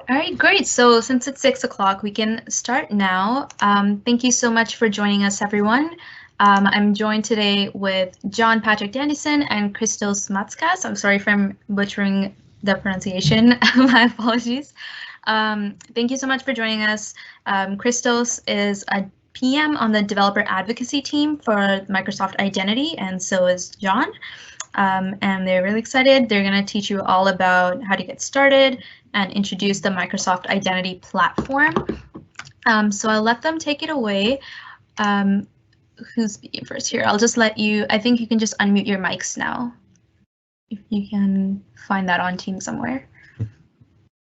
All right, great. So since it's 6 o'clock, we can start now. Thank you so much for joining us, everyone. I'm joined today with John Patrick Dandison and Christos Matskas. I'm sorry if I'm butchering the pronunciation. My apologies. Thank you so much for joining us. Christos is a PM on the developer advocacy team for Microsoft Identity, and so is John. And they're really excited. They're going to teach you all about how to get started and introduce the Microsoft Identity platform. So I'll let them take it away. Who's speaking first here? I'll just let you, I think you can just unmute your mics now, if you can find that on Teams somewhere.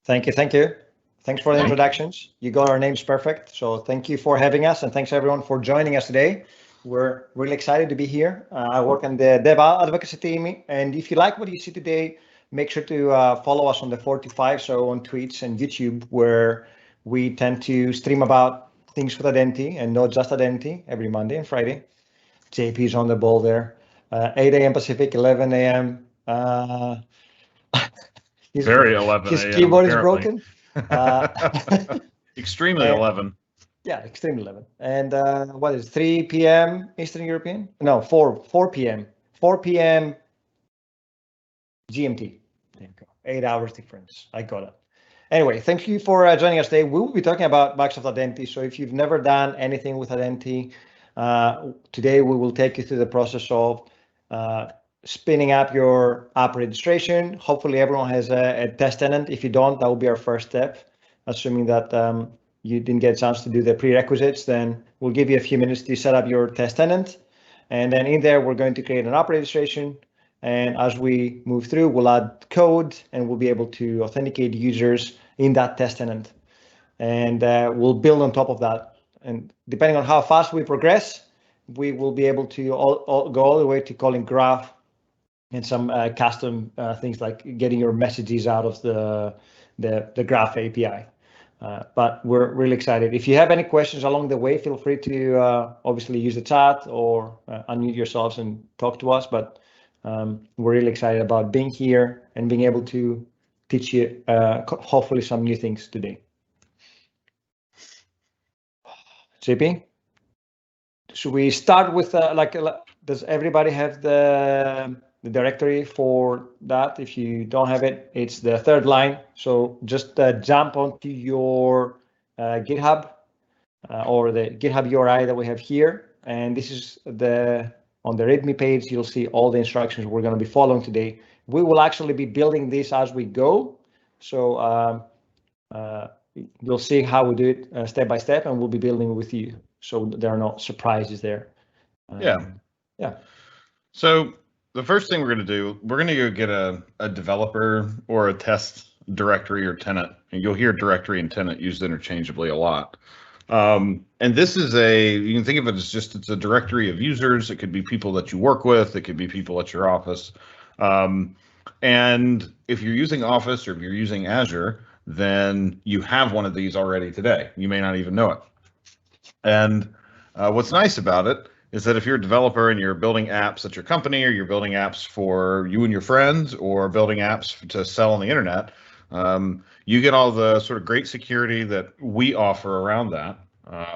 Thank you. Thanks for the introductions. You got our names perfect. So thank you for having us, and thanks everyone for joining us today. We're really excited to be here. I work on the dev advocacy team, and if you like what you see today, make sure to follow us on the 45 so on Twitch and YouTube, where we tend to stream about things with identity and not just identity every Monday and Friday. JP is on the ball there. 8 a.m. Pacific, 11 a.m. Very 11 His a.m. keyboard apparently. is broken. Extremely 11. Yeah, extremely 11. And what is 3 p.m. Eastern European? No, 4 p.m. 4 p.m. GMT. There you go. 8 hours difference. I got it. Anyway, thank you for joining us today. We will be talking about Microsoft Identity. So if you've never done anything with Identity, today we will take you through the process of spinning up your app registration. Hopefully everyone has a test tenant. If you don't, that will be our first step, assuming that you didn't get a chance to do the prerequisites. Then we'll give you a few minutes to set up your test tenant. And then in there, we're going to create an app registration. And as we move through, we'll add code and we'll be able to authenticate users in that test tenant. And we'll build on top of that. And depending on how fast we progress, we will be able to go all the way to calling graph and some custom things like getting your messages out of the graph API. But we're really excited. If you have any questions along the way, feel free to obviously use the chat or unmute yourselves and talk to us. But we're really excited about being here and being able to teach you hopefully some new things today. JP, should we start with does everybody have the directory for that? If you don't have it, it's the third line. So just jump onto your GitHub or the GitHub URI that we have here. And this is on the README page, you'll see all the instructions we're going to be following today. We will actually be building this as we go. So you'll see how we do it step by step, and we'll be building with you. So there are no surprises there. Yeah. So the first thing we're going to do, we're going to go get a developer or a test directory or tenant. And you'll hear directory and tenant used interchangeably a lot. And this is you can think of it as it's a directory of users. It could be people that you work with. It could be people at your office. And if you're using Office or if you're using Azure, then you have one of these already today. You may not even know it. And what's nice about it is that if you're a developer and you're building apps at your company, or you're building apps for you and your friends, or building apps to sell on the internet, you get all the sort of great security that we offer around that,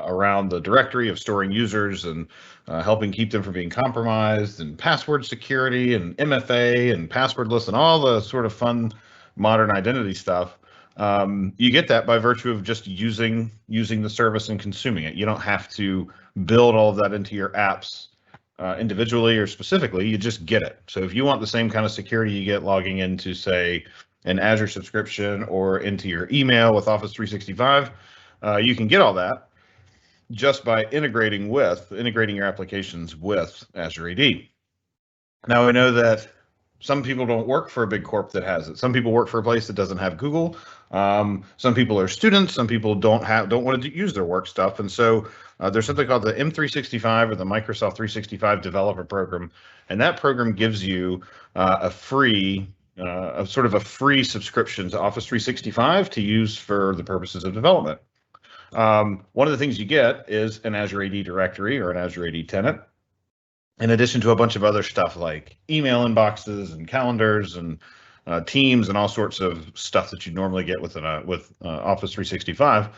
around the directory of storing users and helping keep them from being compromised, and password security and MFA and passwordless and all the sort of fun modern identity stuff. You get that by virtue of just using the service and consuming it. You don't have to build all of that into your apps individually or specifically. You just get it. So if you want the same kind of security you get logging into, say, an Azure subscription or into your email with Office 365, you can get all that just by integrating your applications with Azure AD. Now, I know that some people don't work for a big corp that has it. Some people work for a place that doesn't have Google. Some people are students. Some people don't want to use their work stuff. And so there's something called the M365 or the Microsoft 365 Developer Program. And that program gives you a free subscription to Office 365 to use for the purposes of development. One of the things you get is an Azure AD directory or an Azure AD tenant, in addition to a bunch of other stuff like email inboxes and calendars and Teams and all sorts of stuff that you normally get with Office 365.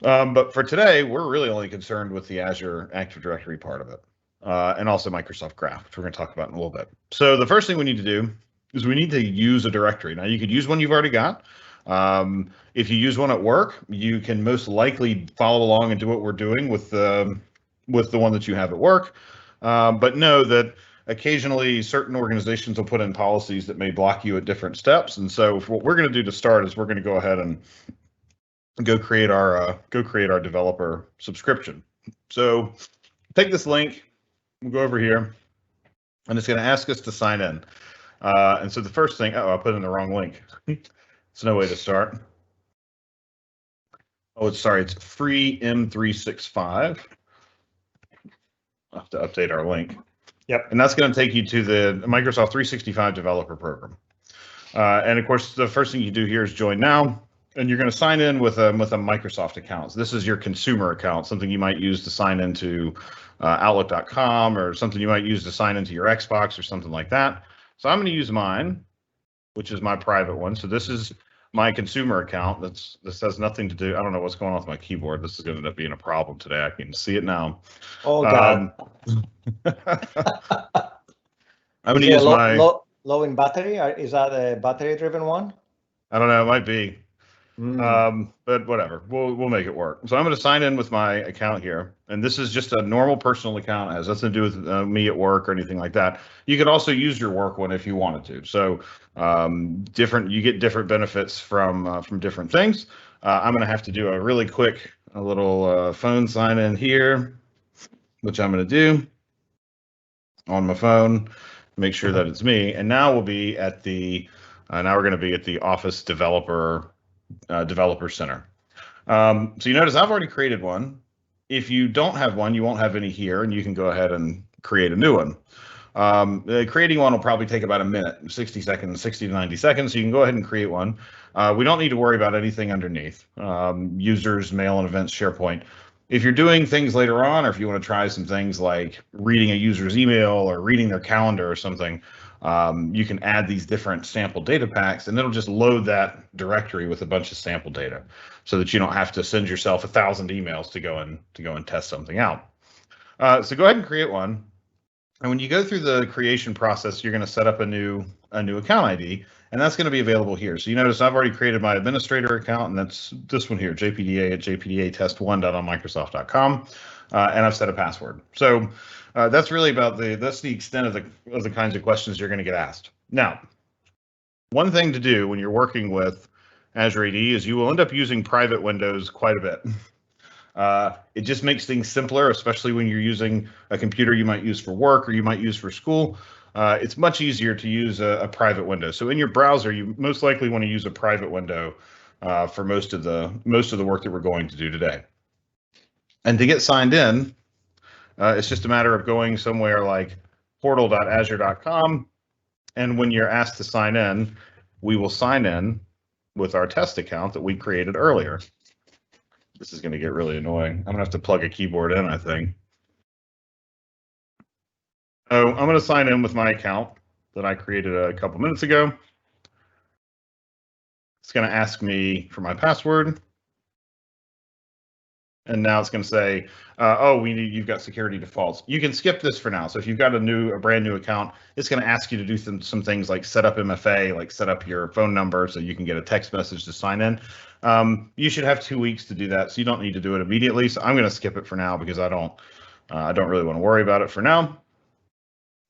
But for today, we're really only concerned with the Azure Active Directory part of it, and also Microsoft Graph, which we're going to talk about in a little bit. So the first thing we need to do is we need to use a directory. Now, you could use one you've already got. If you use one at work, you can most likely follow along and do what we're doing with the one that you have at work. But know that occasionally certain organizations will put in policies that may block you at different steps. And so what we're going to do to start is we're going to go ahead and go create our developer subscription. So take this link, we'll go over here, and it's going to ask us to sign in. And so the first thing, I put in the wrong link. It's no way to start. Oh, it's free M365. I'll have to update our link. Yep. And that's going to take you to the Microsoft 365 developer program. And of course, the first thing you do here is join now. And you're going to sign in with a Microsoft account. So this is your consumer account, something you might use to sign into Outlook.com, or something you might use to sign into your Xbox or something like that. So I'm going to use mine, which is my private one. So this is my consumer account. This has nothing to do. I don't know what's going on with my keyboard. This is going to end up being a problem today. I can see it now. Oh God. I'm going to use my low in battery. Is that a battery-driven one? I don't know. It might be. But whatever, we'll make it work. So I'm going to sign in with my account here, and this is just a normal personal account. It has nothing to do with me at work or anything like that. You could also use your work one if you wanted to. So you get different benefits from different things. I'm going to have to do a really quick little phone sign in here, which I'm going to do on my phone. Make sure that it's me, and now we'll be at the now we're going to be at the Office Developer Center. So you notice I've already created one. If you don't have one, you won't have any here, and you can go ahead and create a new one. Creating one will probably take about a minute, 60 seconds, 60 to 90 seconds. So you can go ahead and create one. We don't need to worry about anything underneath. Users, mail and events, SharePoint. If you're doing things later on, or if you want to try some things like reading a user's email or reading their calendar or something, you can add these different sample data packs, and it'll just load that directory with a bunch of sample data, so that you don't have to send yourself 1,000 emails to go and test something out. So go ahead and create one, and when you go through the creation process, you're going to set up a new account ID, and that's going to be available here. So you notice I've already created my administrator account, and that's this one here, jpda at jpdatest1.onmicrosoft.com, and I've set a password. So that's really that's the extent of the kinds of questions you're going to get asked. Now, one thing to do when you're working with Azure AD is you will end up using private windows quite a bit. It just makes things simpler, especially when you're using a computer you might use for work or you might use for school. It's much easier to use a private window. So in your browser, you most likely want to use a private window for most of the work that we're going to do today. And to get signed in, it's just a matter of going somewhere like portal.azure.com, and when you're asked to sign in, we will sign in with our test account that we created earlier. This is going to get really annoying. I'm going to have to plug a keyboard in, I think. So I'm going to sign in with my account that I created a couple minutes ago. It's going to ask me for my password. And now it's going to say, you've got security defaults. You can skip this for now. So if you've got a brand new account, it's going to ask you to do some things like set up MFA, like set up your phone number so you can get a text message to sign in. You should have 2 weeks to do that, so you don't need to do it immediately. So I'm going to skip it for now because I don't really want to worry about it for now.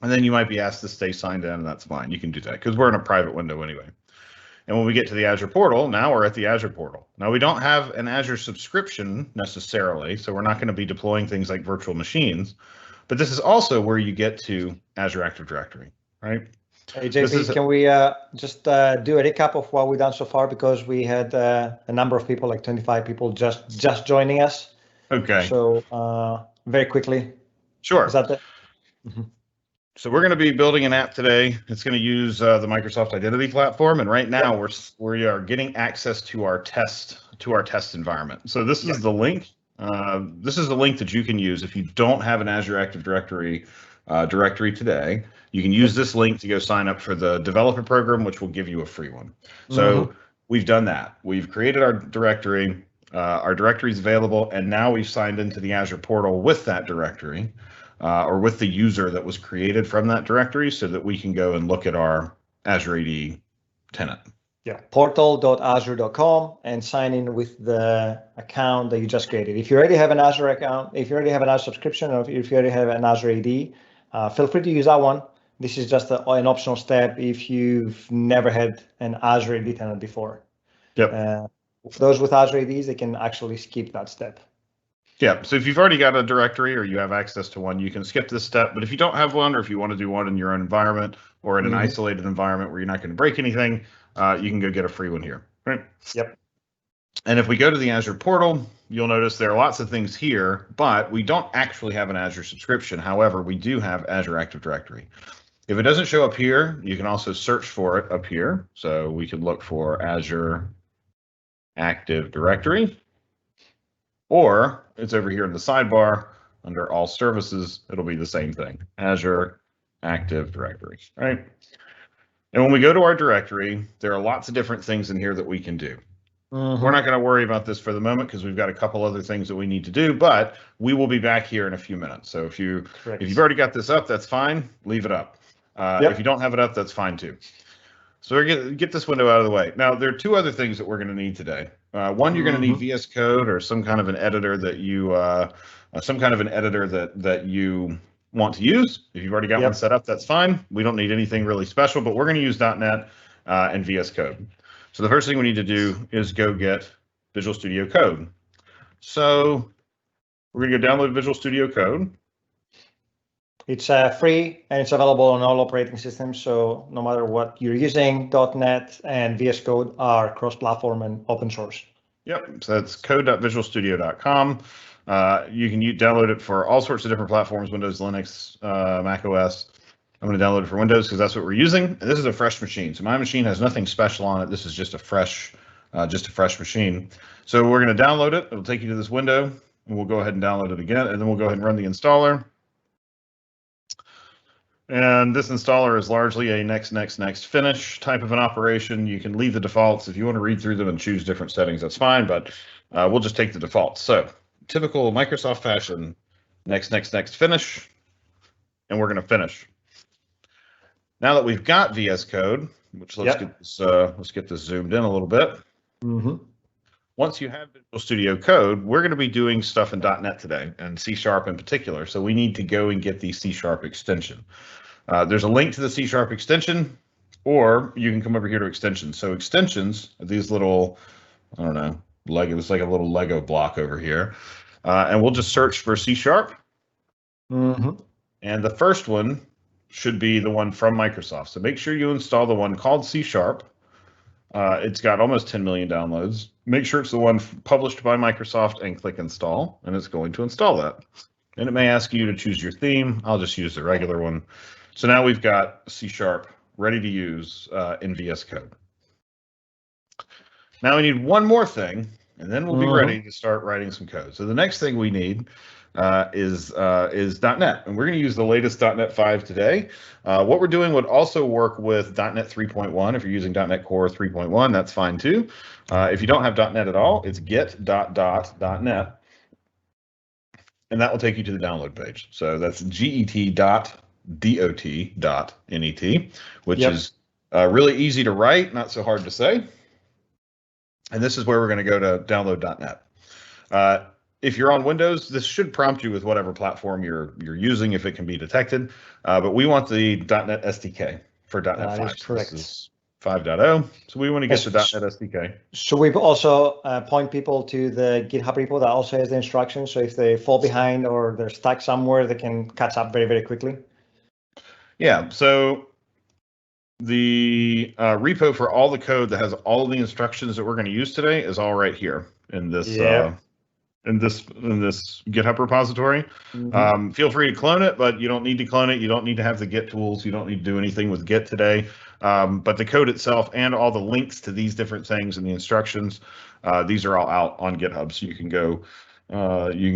And then you might be asked to stay signed in, and that's fine. You can do that because we're in a private window anyway. And when we get to the Azure portal, now we're at the Azure portal. Now we don't have an Azure subscription necessarily, so we're not going to be deploying things like virtual machines, but this is also where you get to Azure Active Directory, right? Hey, JP, can we just do a recap of what we've done so far? Because we had a number of people, like 25 people just joining us. Okay. So very quickly. Sure. Is that it? Mm-hmm. So we're going to be building an app today. It's going to use the Microsoft Identity Platform, and right now we are getting access to our test environment. So this is the link. This is the link that you can use if you don't have an Azure Active Directory directory today, you can use this link to go sign up for the developer program, which will give you a free one. So we've done that. We've created our directory. Our directory is available, and now we've signed into the Azure portal with that directory, or with the user that was created from that directory, so that we can go and look at our Azure AD tenant. Yeah, portal.azure.com and sign in with the account that you just created. If you already have an Azure account, if you already have an Azure subscription, or if you already have an Azure AD, feel free to use that one. This is just an optional step if you've never had an Azure AD tenant before. Yep. For those with Azure ADs, they can actually skip that step. Yeah, so if you've already got a directory or you have access to one, you can skip this step. But if you don't have one, or if you want to do one in your own environment or in an isolated environment where you're not going to break anything, you can go get a free one here, right? Yep. And if we go to the Azure portal, you'll notice there are lots of things here, but we don't actually have an Azure subscription. However, we do have Azure Active Directory. If it doesn't show up here, you can also search for it up here. So we can look for Azure Active Directory, or it's over here in the sidebar under all services. It'll be the same thing, Azure Active Directory, right? And when we go to our directory, there are lots of different things in here that we can do. We're not going to worry about this for the moment because we've got a couple other things that we need to do, but we will be back here in a few minutes. So if you've already got this up, that's fine. Leave it up. If you don't have it up, that's fine too. So we're going to get this window out of the way. Now, there are two other things that we're going to need today. One, you're going to need VS Code or some kind of an editor that you that you want to use. If you've already got one set up, that's fine. We don't need anything really special, but we're going to use .NET and VS Code. So the first thing we need to do is go get Visual Studio Code. So we're going to go download Visual Studio Code. It's free and it's available on all operating systems. So no matter what you're using, .NET and VS Code are cross-platform and open source. Yep. So that's code.visualstudio.com. You can download it for all sorts of different platforms: Windows, Linux, Mac OS. I'm going to download it for Windows because that's what we're using. And this is a fresh machine. So my machine has nothing special on it. This is just a fresh machine. So we're going to download it. It'll take you to this window, and we'll go ahead and download it again. And then we'll go ahead and run the installer. And this installer is largely a next finish type of an operation. You can leave the defaults. If you want to read through them and choose different settings, that's fine, but we'll just take the defaults. So typical Microsoft fashion, next finish, and we're going to finish. Now that we've got VS Code, which let's get this zoomed in a little bit. Once you have Visual Studio Code, we're going to be doing stuff in .NET today, and C# in particular. So we need to go and get the C# extension. There's a link to the C# extension, or you can come over here to extensions. So extensions are these little, I don't know, Lego. It's like a little Lego block over here, and we'll just search for C#. And the first one should be the one from Microsoft. So make sure you install the one called C#. It's got almost 10 million downloads. Make sure it's the one published by Microsoft and click install, and it's going to install that. And it may ask you to choose your theme. I'll just use the regular one. So now we've got C# ready to use in VS Code. Now we need one more thing, and then we'll be ready to start writing some code. So the next thing we need is .NET, and we're going to use the latest .NET 5 today. What we're doing would also work with .NET 3.1. If you're using .NET Core 3.1, that's fine too. If you don't have .NET at all, it's get.net, and that will take you to the download page. So that's get.dot.net, which is really easy to write, not so hard to say. And this is where we're going to go to download .NET. If you're on Windows, this should prompt you with whatever platform you're using, if it can be detected. But we want the .NET SDK for .NET 5. That is correct. This is 5.0, so we want to get the .NET SDK. So we also point people to the GitHub repo that also has the instructions. So if they fall behind or they're stuck somewhere, they can catch up very, very quickly. Yeah, so the repo for all the code that has all of the instructions that we're going to use today is all right here in this in this GitHub repository. Feel free to clone it, but you don't need to clone it. You don't need to have the Git tools. You don't need to do anything with Git today. But the code itself and all the links to these different things and the instructions, these are all out on GitHub. So you can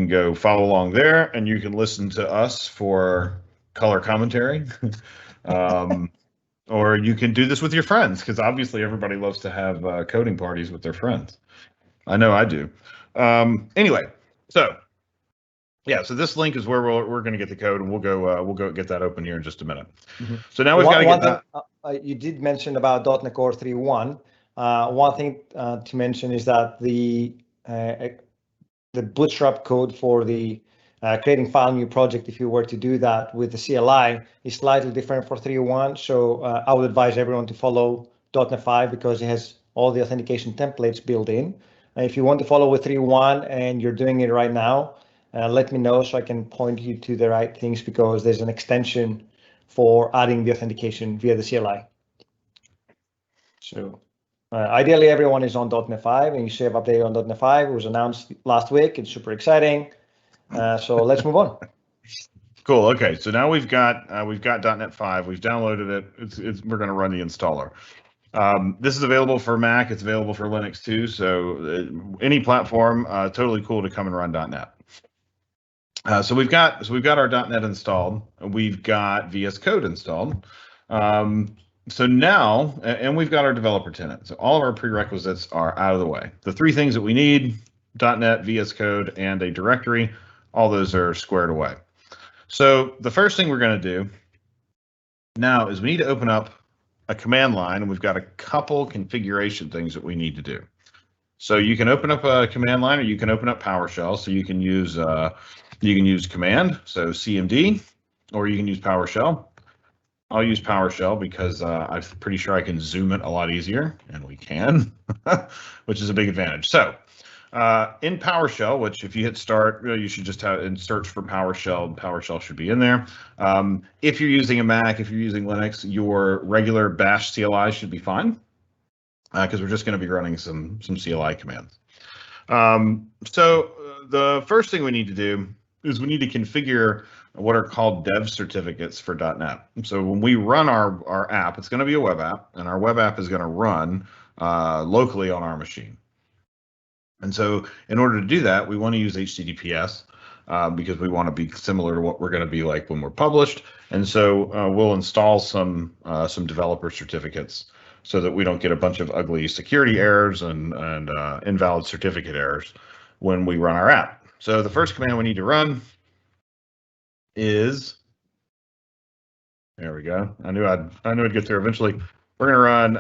go follow along there, and you can listen to us for color commentary. Or you can do this with your friends, because obviously everybody loves to have coding parties with their friends. I know I do. Anyway, so yeah, so this link is where we're going to get the code, and we'll go get that open here in just a minute. Mm-hmm. So now we've got to get that. You did mention about .NET Core 3.1. One thing to mention is that the bootstrap code for the creating file new project, if you were to do that with the CLI, is slightly different for 3.1. So I would advise everyone to follow .NET 5 because it has all the authentication templates built in. If you want to follow with 3.1 and you're doing it right now, let me know so I can point you to the right things, because there's an extension for adding the authentication via the CLI. So ideally, everyone is on .NET 5, and you see I've updated on .NET 5. It was announced last week. It's super exciting. So let's move on. Cool. Okay. So now we've got .NET 5. We've downloaded it. We're going to run the installer. This is available for Mac. It's available for Linux too. So any platform, totally cool to come and run .NET. So we've got our .NET installed. We've got VS Code installed. So now, and we've got our developer tenant. So all of our prerequisites are out of the way. The three things that we need: .NET, VS Code, and a directory. All those are squared away. So the first thing we're going to do now is we need to open up a command line, and we've got a couple configuration things that we need to do. So you can open up a command line, or you can open up PowerShell. So you can use command, so CMD, or you can use PowerShell. I'll use PowerShell because I'm pretty sure I can zoom it a lot easier, and we can, which is a big advantage. So in PowerShell, which if you hit start, you should just have and search for PowerShell, and PowerShell should be in there. If you're using a Mac, if you're using Linux, your regular bash CLI should be fine, because we're just going to be running some CLI commands. So the first thing we need to do is we need to configure what are called dev certificates for .NET. So when we run our app, it's going to be a web app, and our web app is going to run locally on our machine. And so in order to do that, we want to use HTTPS because we want to be similar to what we're going to be like when we're published. And so we'll install some developer certificates so that we don't get a bunch of ugly security errors and invalid certificate errors when we run our app. So the first command we need to run is, there we go. I knew I'd get there eventually. We're going to run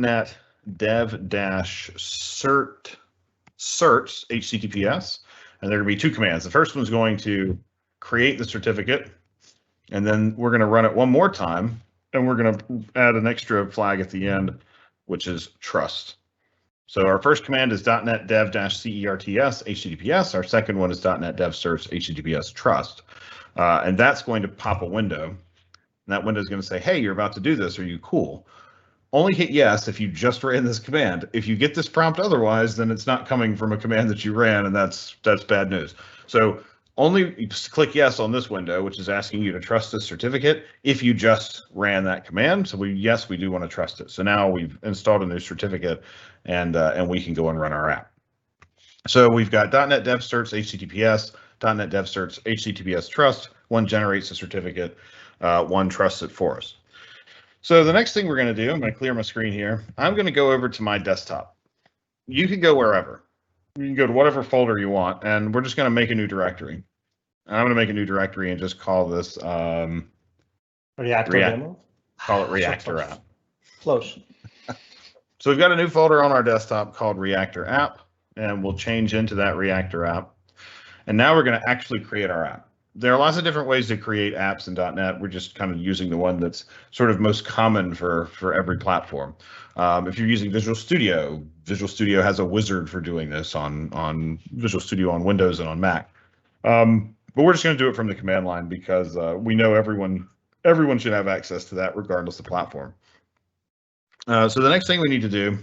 .NET dev-certs HTTPS, and there are going to be two commands. The first one's going to create the certificate, and then we're going to run it one more time, and we're going to add an extra flag at the end, which is trust. So our first command is .NET dev-certs HTTPS. Our second one is .NET dev-certs HTTPS trust, and that's going to pop a window. And that window is going to say, "Hey, you're about to do this. Are you cool?" Only hit yes if you just ran this command. If you get this prompt otherwise, then it's not coming from a command that you ran, and that's bad news. So only click yes on this window, which is asking you to trust this certificate, if you just ran that command. So yes, we do want to trust it. So now we've installed a new certificate, and we can go and run our app. So we've got .NET dev-certs HTTPS, .NET dev-certs HTTPS trust. One generates a certificate, one trusts it for us. So the next thing we're going to do, I'm going to clear my screen here. I'm going to go over to my desktop. You can go wherever. You can go to whatever folder you want, and we're just going to make a new directory. And I'm going to make a new directory and just call this Reactor demo. Call it Reactor App. Close. So we've got a new folder on our desktop called Reactor App, and we'll change into that Reactor App. And now we're going to actually create our app. There are lots of different ways to create apps in .NET. We're just kind of using the one that's sort of most common for every platform. If you're using Visual Studio has a wizard for doing this on Visual Studio on Windows and on Mac. But we're just going to do it from the command line because we know everyone should have access to that regardless of platform. So the next thing we need to do,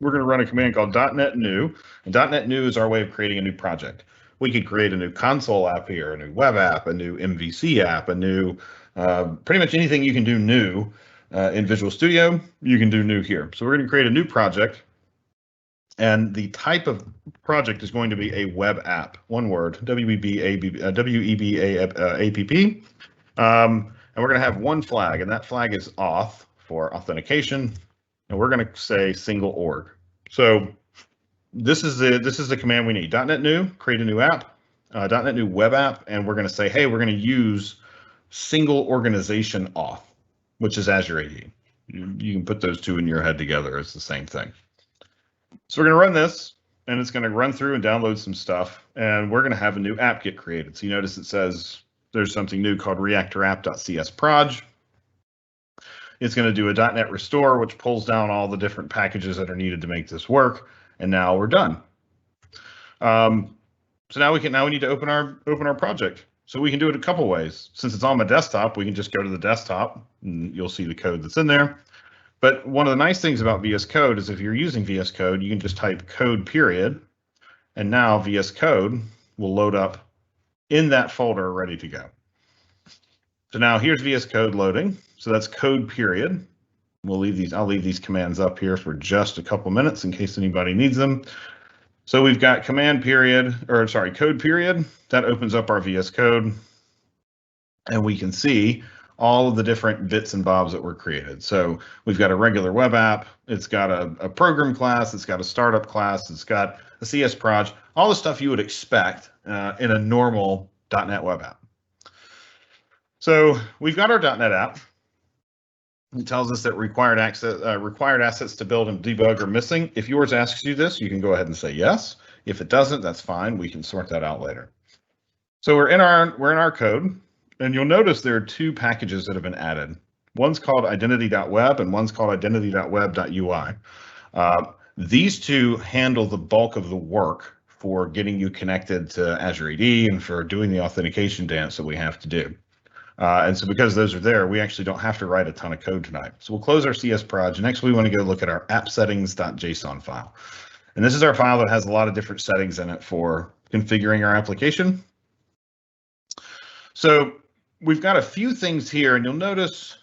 we're going to run a command called .NET new, and .NET new is our way of creating a new project. We could create a new console app here, a new web app, a new MVC app, a new, pretty much anything you can do new in Visual Studio, you can do new here. So we're going to create a new project, and the type of project is going to be a web app, one word, W-E-B-A-P-P. And we're going to have one flag, and that flag is auth for authentication, and we're going to say single org. So this is the command we need. .NET New, create a new app, .NET New web app, and we're going to say, hey, we're going to use single organization auth, which is Azure AD. You can put those two in your head together. It's the same thing. So we're going to run this, and it's going to run through and download some stuff, and we're going to have a new app get created. So you notice it says there's something new called reactorapp.csproj. It's going to do a .NET restore, which pulls down all the different packages that are needed to make this work, and now we're done. So now we need to open our project. So we can do it a couple ways. Since it's on my desktop, we can just go to the desktop, and you'll see the code that's in there. But one of the nice things about VS Code is if you're using VS Code, you can just type code period, and now VS Code will load up in that folder ready to go. So now here's VS Code loading. So that's code period. I'll leave these commands up here for just a couple minutes in case anybody needs them. So we've got code period. That opens up our VS Code, and we can see all of the different bits and bobs that were created. So we've got a regular web app, it's got a program class, it's got a startup class, it's got a CSproj, all the stuff you would expect in a normal .NET web app. So we've got our .NET app. It tells us that required assets to build and debug are missing. If yours asks you this, you can go ahead and say yes. If it doesn't, that's fine. We can sort that out later. So we're in our code. And you'll notice there are two packages that have been added. One's called identity.web and one's called identity.web.ui. These two handle the bulk of the work for getting you connected to Azure AD and for doing the authentication dance that we have to do. And so because those are there, we actually don't have to write a ton of code tonight. So we'll close our CSproj. Next, we want to go look at our app settings.json file. And this is our file that has a lot of different settings in it for configuring our application. So we've got a few things here, and you'll notice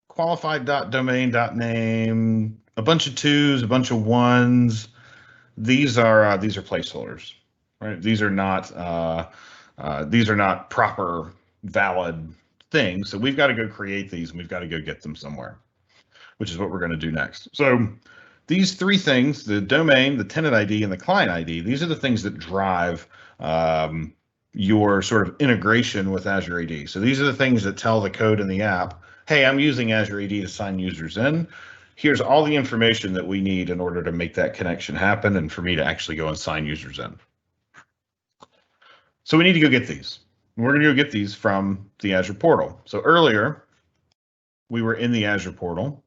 qualified.domain.name, a bunch of 2s, a bunch of 1s. These are placeholders, right? These are not proper valid things. So we've got to go create these, and we've got to go get them somewhere, which is what we're going to do next. So these three things, the domain, the tenant ID, and the client ID, these are the things that drive your sort of integration with Azure AD. So these are the things that tell the code in the app, hey, I'm using Azure AD to sign users in. Here's all the information that we need in order to make that connection happen and for me to actually go and sign users in. So we need to go get these. We're going to go get these from the Azure portal. So earlier, we were in the Azure portal.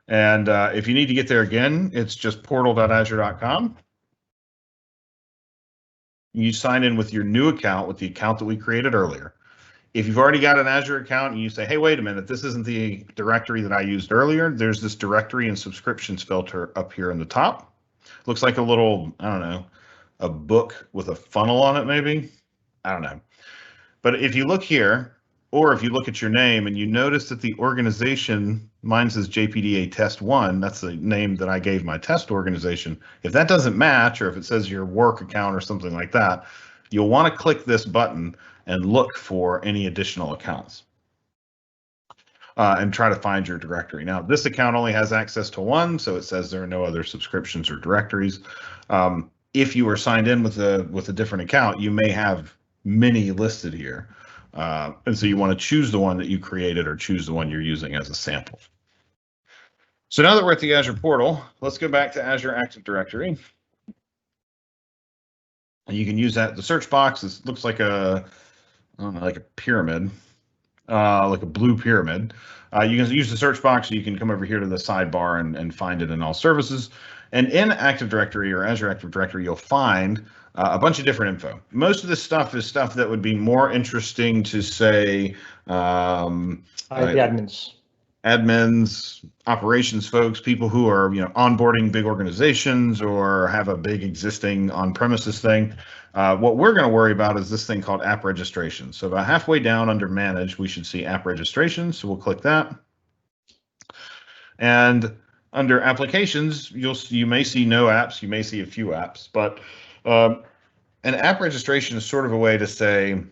And if you need to get there again, it's just portal.azure.com. You sign in with your new account, with the account that we created earlier. If you've already got an Azure account and you say, hey, wait a minute, this isn't the directory that I used earlier, there's this directory and subscriptions filter up here in the top. Looks like a little, I don't know, a book with a funnel on it, maybe. I don't know. But if you look here, or if you look at your name and you notice that the organization, mine says JPDA Test 1, that's the name that I gave my test organization. If that doesn't match, or if it says your work account or something like that, you'll want to click this button and look for any additional accounts and try to find your directory. Now, this account only has access to one, so it says there are no other subscriptions or directories. If you are signed in with a different account, you may have many listed here. And so you want to choose the one that you created or choose the one you're using as a sample. So now that we're at the Azure portal, let's go back to Azure Active Directory. And you can use that. The search box looks like a, I don't know, like a pyramid, like a blue pyramid. You can use the search box, so you can come over here to the sidebar and find it in all services. And in Active Directory or Azure Active Directory, you'll find a bunch of different info. Most of this stuff is stuff that would be more interesting to, say, admins, operations folks, people who are onboarding big organizations or have a big existing on-premises thing. What we're going to worry about is this thing called app registration. So about halfway down under manage, we should see app registration. So we'll click that. And under applications, you may see no apps, you may see a few apps, but an app registration is sort of a way to say,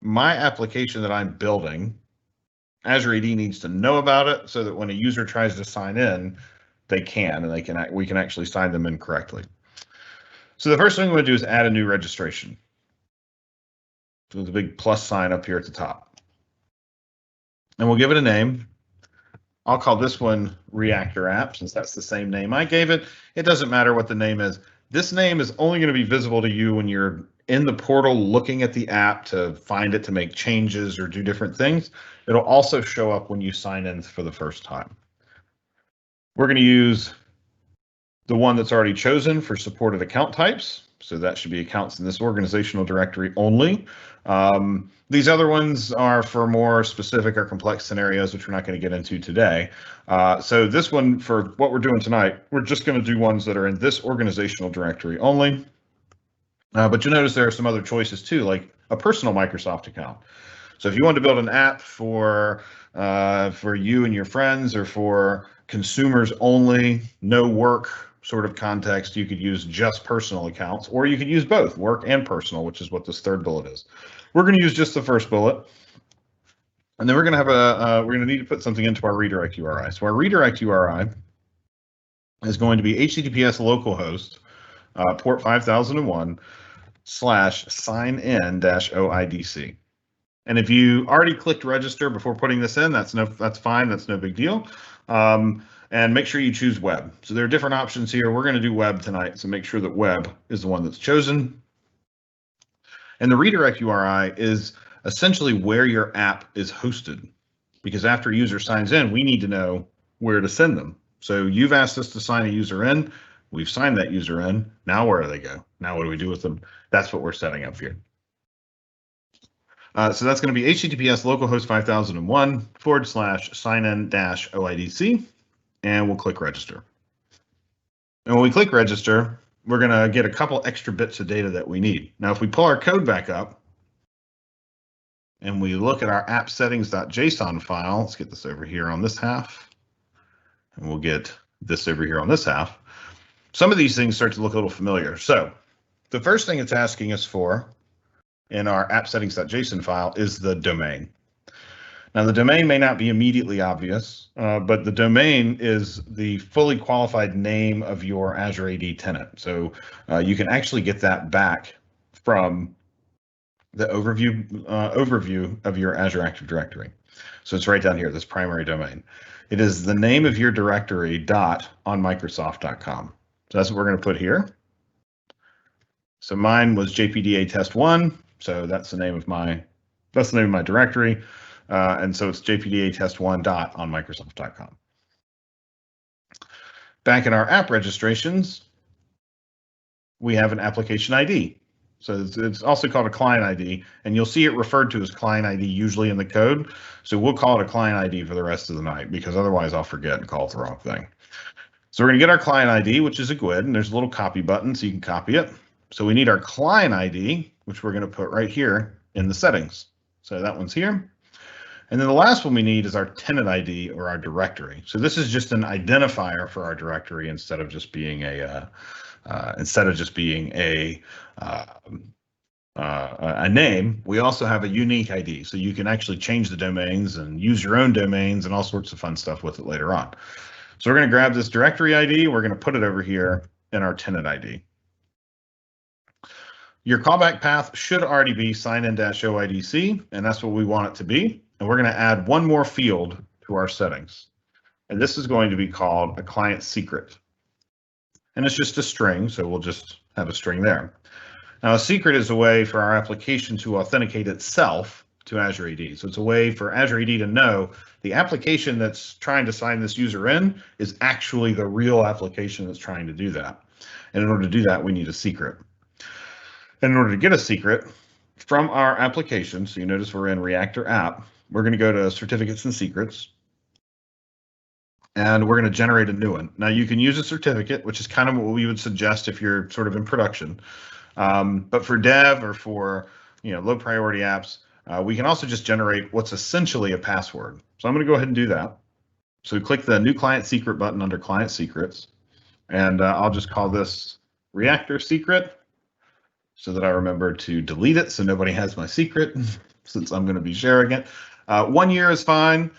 my application that I'm building, Azure AD needs to know about it so that when a user tries to sign in, they can, and we can actually sign them in correctly. So the first thing we're going to do is add a new registration. So the big plus sign up here at the top. And we'll give it a name. I'll call this one Reactor App, since that's the same name I gave it. It doesn't matter what the name is. This name is only going to be visible to you when you're in the portal looking at the app to find it, to make changes or do different things. It'll also show up when you sign in for the first time. We're going to use the one that's already chosen for supported account types. So that should be accounts in this organizational directory only. These other ones are for more specific or complex scenarios, which we're not going to get into today. So this one, for what we're doing tonight, we're just going to do ones that are in this organizational directory only. But you'll notice there are some other choices too, like a personal Microsoft account. So if you want to build an app for you and your friends, or for consumers only, no work sort of context, you could use just personal accounts, or you could use both, work and personal, which is what this third bullet is. We're going to use just the first bullet, and then we're going to have we're going to need to put something into our redirect URI. So our redirect URI is going to be HTTPS localhost port 5001 /signin-OIDC. And if you already clicked register before putting this in, that's fine. That's no big deal. And make sure you choose web. So there are different options here. We're going to do web tonight, so make sure that web is the one that's chosen. And the redirect URI is essentially where your app is hosted, because after a user signs in, we need to know where to send them. So you've asked us to sign a user in. We've signed that user in. Now where do they go? Now what do we do with them? That's what we're setting up here. So that's going to be HTTPS localhost 5001 /signin-OIDC, and we'll click register. And when we click register, we're going to get a couple extra bits of data that we need. Now, if we pull our code back up and we look at our app settings.json file, let's get this over here on this half, and we'll get this over here on this half. Some of these things start to look a little familiar. So the first thing it's asking us for in our app settings.json file is the domain. Now, the domain may not be immediately obvious, but the domain is the fully qualified name of your Azure AD tenant. So you can actually get that back from the overview of your Azure Active Directory. So it's right down here, this primary domain. It is the name of your directory .onmicrosoft.com. So that's what we're going to put here. So mine was JPDA test 1. So that's the name of my directory. And so it's JPDA test 1 on Microsoft.com. Back in our app registrations, we have an application ID. So it's also called a client ID, and you'll see it referred to as client ID usually in the code. So we'll call it a client ID for the rest of the night, because otherwise I'll forget and call it the wrong thing. So we're going to get our client ID, which is a GUID, and there's a little copy button so you can copy it. So we need our client ID, which we're going to put right here in the settings. So that one's here. And then the last one we need is our tenant ID, or our directory. So this is just an identifier for our directory instead of just being a name. We also have a unique ID, so you can actually change the domains and use your own domains and all sorts of fun stuff with it later on. So we're going to grab this directory ID. We're going to put it over here in our tenant ID. Your callback path should already be signin-OIDC, and that's what we want it to be. And we're going to add one more field to our settings. And this is going to be called a client secret. And it's just a string, so we'll just have a string there. Now, a secret is a way for our application to authenticate itself to Azure AD. So it's a way for Azure AD to know the application that's trying to sign this user in is actually the real application that's trying to do that. And in order to do that, we need a secret. And in order to get a secret from our application, so you notice we're in Reactor App, we're going to go to Certificates and Secrets, and we're going to generate a new one. Now, you can use a certificate, which is kind of what we would suggest if you're sort of in production. But for dev or for low priority apps, we can also just generate what's essentially a password. So I'm going to go ahead and do that. So click the New Client Secret button under Client Secrets, and I'll just call this Reactor Secret, so that I remember to delete it so nobody has my secret. since I'm going to be sharing it. 1 year is fine.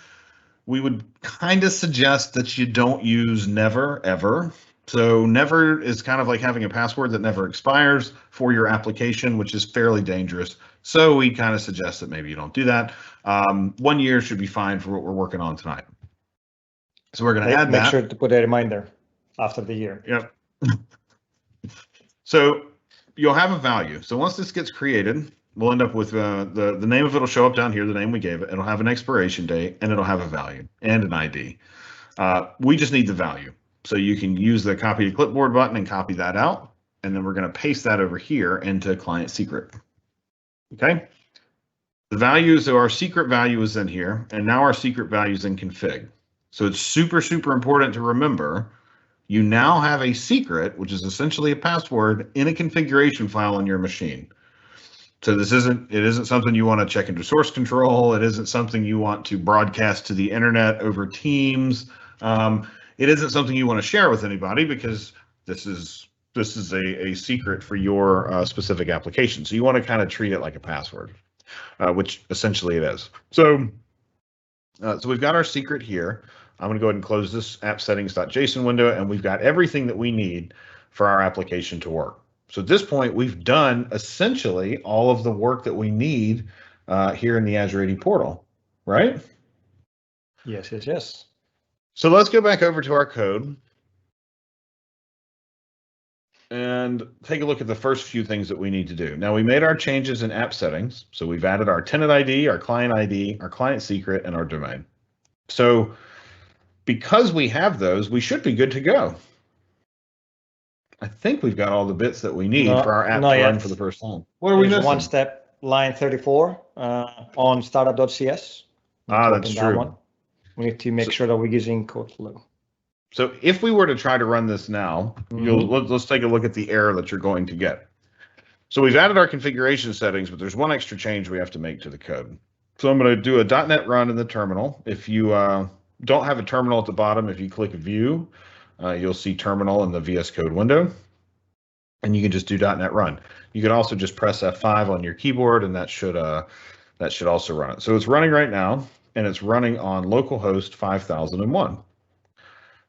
We would kind of suggest that you don't use never, ever. So never is kind of like having a password that never expires for your application, which is fairly dangerous. So we kind of suggest that maybe you don't do that. 1 year should be fine for what we're working on tonight. So we're going to add that. Make sure to put a reminder after the year. Yep. So you'll have a value. So once this gets created, we'll end up with the name of it will show up down here, the name we gave it. It'll have an expiration date, and it'll have a value and an ID. We just need the value. So you can use the copy to clipboard button and copy that out. And then we're going to paste that over here into client secret. Okay. The value, so our secret value is in here, and now our secret value is in config. So it's super, super important to remember you now have a secret, which is essentially a password, in a configuration file on your machine. So it isn't something you want to check into source control. It isn't something you want to broadcast to the internet over Teams. It isn't something you want to share with anybody because this is a secret for your specific application. So you want to kind of treat it like a password, which essentially it is. So we've got our secret here. I'm going to go ahead and close this app settings.json window, and we've got everything that we need for our application to work. So at this point, we've done essentially all of the work that we need here in the Azure AD portal, right? Yes, yes, yes. So let's go back over to our code and take a look at the first few things that we need to do. Now, we made our changes in app settings. So we've added our tenant ID, our client secret, and our domain. So because we have those, we should be good to go. I think we've got all the bits that we need for our app to run for the first time. What are we missing? One step, line 34 on startup.cs. That's true. We need to make sure that we're using code flow. So if we were to try to run this now, let's take a look at the error that you're going to get. So we've added our configuration settings, but there's one extra change we have to make to the code. So I'm going to do a .NET run in the terminal. If you don't have a terminal at the bottom, if you click View, you'll see Terminal in the VS Code window, and you can just do .NET Run. You can also just press F5 on your keyboard, and that should also run it. So it's running right now, and it's running on localhost 5001.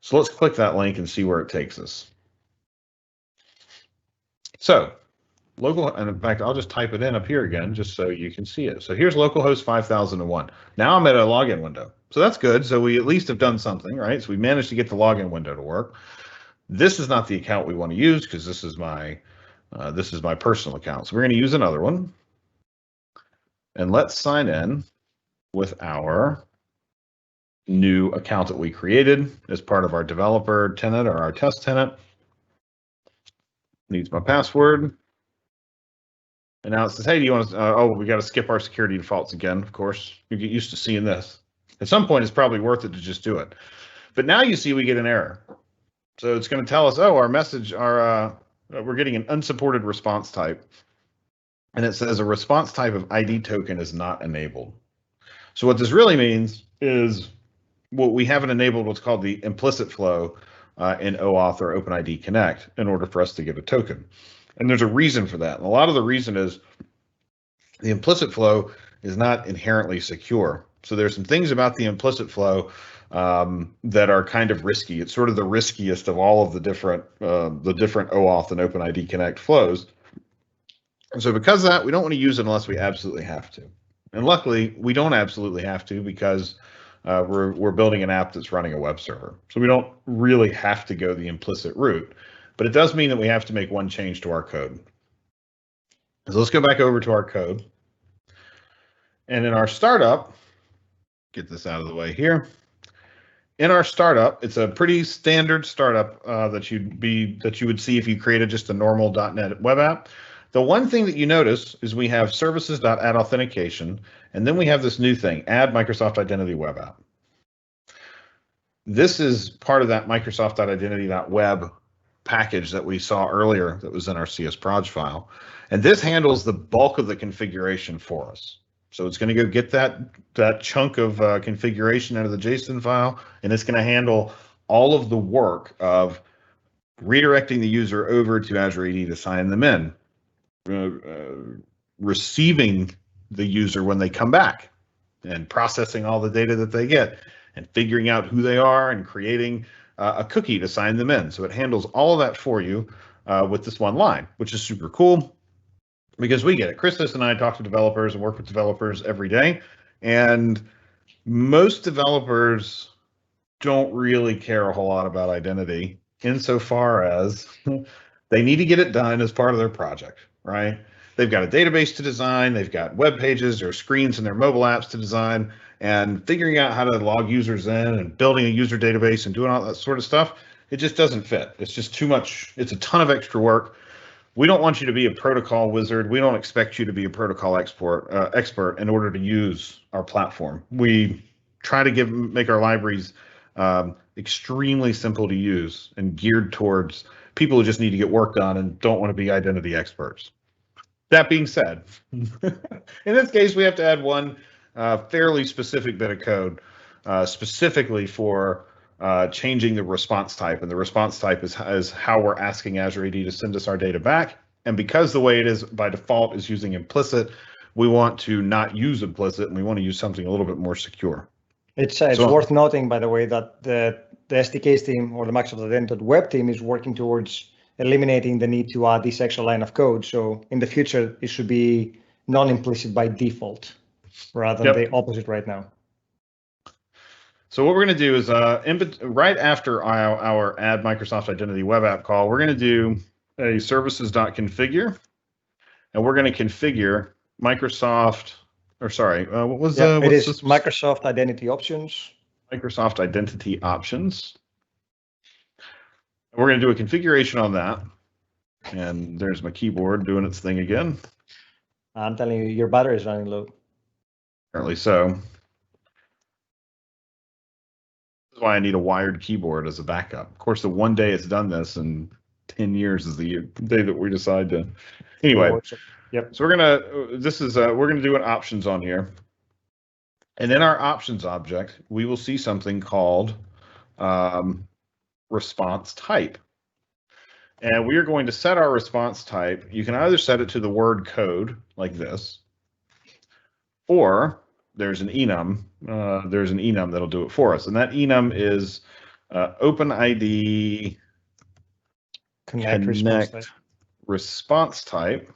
So let's click that link and see where it takes us. So and in fact, I'll just type it in up here again, just so you can see it. So here's localhost 5001. Now I'm at a login window. So that's good. So we at least have done something, right? So we managed to get the login window to work. This is not the account we want to use because this is my personal account. So we're going to use another one. And let's sign in with our new account that we created as part of our developer tenant or our test tenant. Needs my password. And now it says, hey, do you want to, we got to skip our security defaults again, of course. You get used to seeing this. At some point, it's probably worth it to just do it. But now you see we get an error. So it's going to tell us, we're getting an unsupported response type. And it says a response type of ID token is not enabled. So what this really means is we haven't enabled what's called the implicit flow in OAuth or OpenID Connect in order for us to get a token. And there's a reason for that. And a lot of the reason is the implicit flow is not inherently secure. So there's some things about the implicit flow that are kind of risky. It's sort of the riskiest of all of the different OAuth and OpenID Connect flows. And so because of that, we don't want to use it unless we absolutely have to. And luckily, we don't absolutely have to because we're building an app that's running a web server. So we don't really have to go the implicit route. But it does mean that we have to make one change to our code. So let's go back over to our code. And in our startup, get this out of the way here. In our startup, it's a pretty standard startup that you would see if you created just a normal .NET web app. The one thing that you notice is we have services.add authentication, and then we have this new thing, add Microsoft Identity web app. This is part of that Microsoft.identity.web package that we saw earlier that was in our CSproj file. And this handles the bulk of the configuration for us. So it's going to go get that chunk of configuration out of the JSON file, and it's going to handle all of the work of redirecting the user over to Azure AD to sign them in, receiving the user when they come back and processing all the data that they get and figuring out who they are and creating a cookie to sign them in. So it handles all of that for you with this one line, which is super cool because we get it. Christos and I talk to developers and work with developers every day, and most developers don't really care a whole lot about identity insofar as they need to get it done as part of their project, right? They've got a database to design, they've got web pages or screens in their mobile apps to design, and figuring out how to log users in and building a user database and doing all that sort of stuff, it just doesn't fit. It's just too much. It's a ton of extra work. We don't want you to be a protocol wizard. We don't expect you to be a protocol expert in order to use our platform. We try to make our libraries extremely simple to use and geared towards people who just need to get work done and don't want to be identity experts. That being said, in this case, we have to add one fairly specific bit of code specifically for changing the response type. And the response type is how we're asking Azure AD to send us our data back. And because the way it is by default is using implicit, we want to not use implicit and we want to use something a little bit more secure. It's worth noting, by the way, that the SDKs team or the Microsoft Identity web team is working towards eliminating the need to add this extra line of code. So in the future, it should be non-implicit by default rather than the opposite right now. So what we're going to do is right after our add Microsoft Identity web app call, we're going to do a services.configure, and we're going to configure Microsoft, or sorry, what was it is this? Microsoft Identity Options. Microsoft Identity Options. We're going to do a configuration on that. And there's my keyboard doing its thing again. I'm telling you, your battery is running low. Apparently so. This is why I need a wired keyboard as a backup. Of course, the one day it's done this, and 10 years is the day that we decide to. Anyway, yep. So we're gonna do an options on here, and in our options object, we will see something called response type. And we are going to set our response type. You can either set it to the word code like this, or there's an enum. There's an enum that'll do it for us, and that enum is OpenID connect response type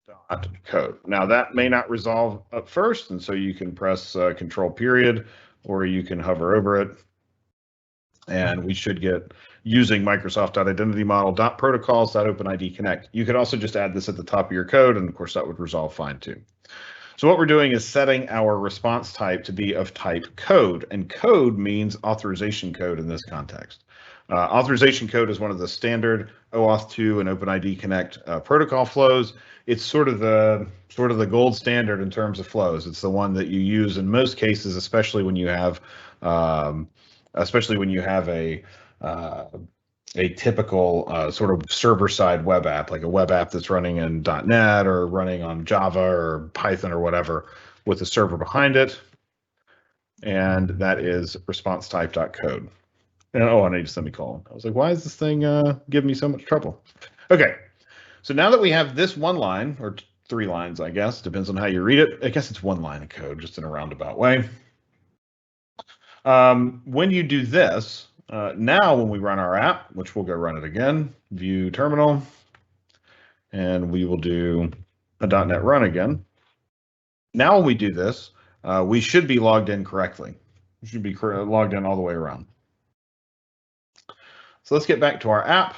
dot code. Now that may not resolve up first, and so you can press Control period, or you can hover over it. And we should get using Microsoft.identity model.protocols.openid connect. You could also just add this at the top of your code, and of course that would resolve fine too. So what we're doing is setting our response type to be of type code, and code means authorization code in this context. Authorization code is one of the standard OAuth 2 and OpenID Connect protocol flows. It's sort of the gold standard in terms of flows. It's the one that you use in most cases, especially when you have a typical sort of server-side web app, like a web app that's running in .NET or running on Java or Python or whatever, with a server behind it. And that is response type.code. And I need a semicolon. I was like, why is this thing giving me so much trouble? Okay, so now that we have this one line, or 3 lines, I guess, depends on how you read it. I guess it's 1 line of code, just in a roundabout way. When you do this, now when we run our app, which we'll go run it again, view terminal, and we will do a .NET run again. Now when we do this, we should be logged in correctly. We should be logged in all the way around. So let's get back to our app,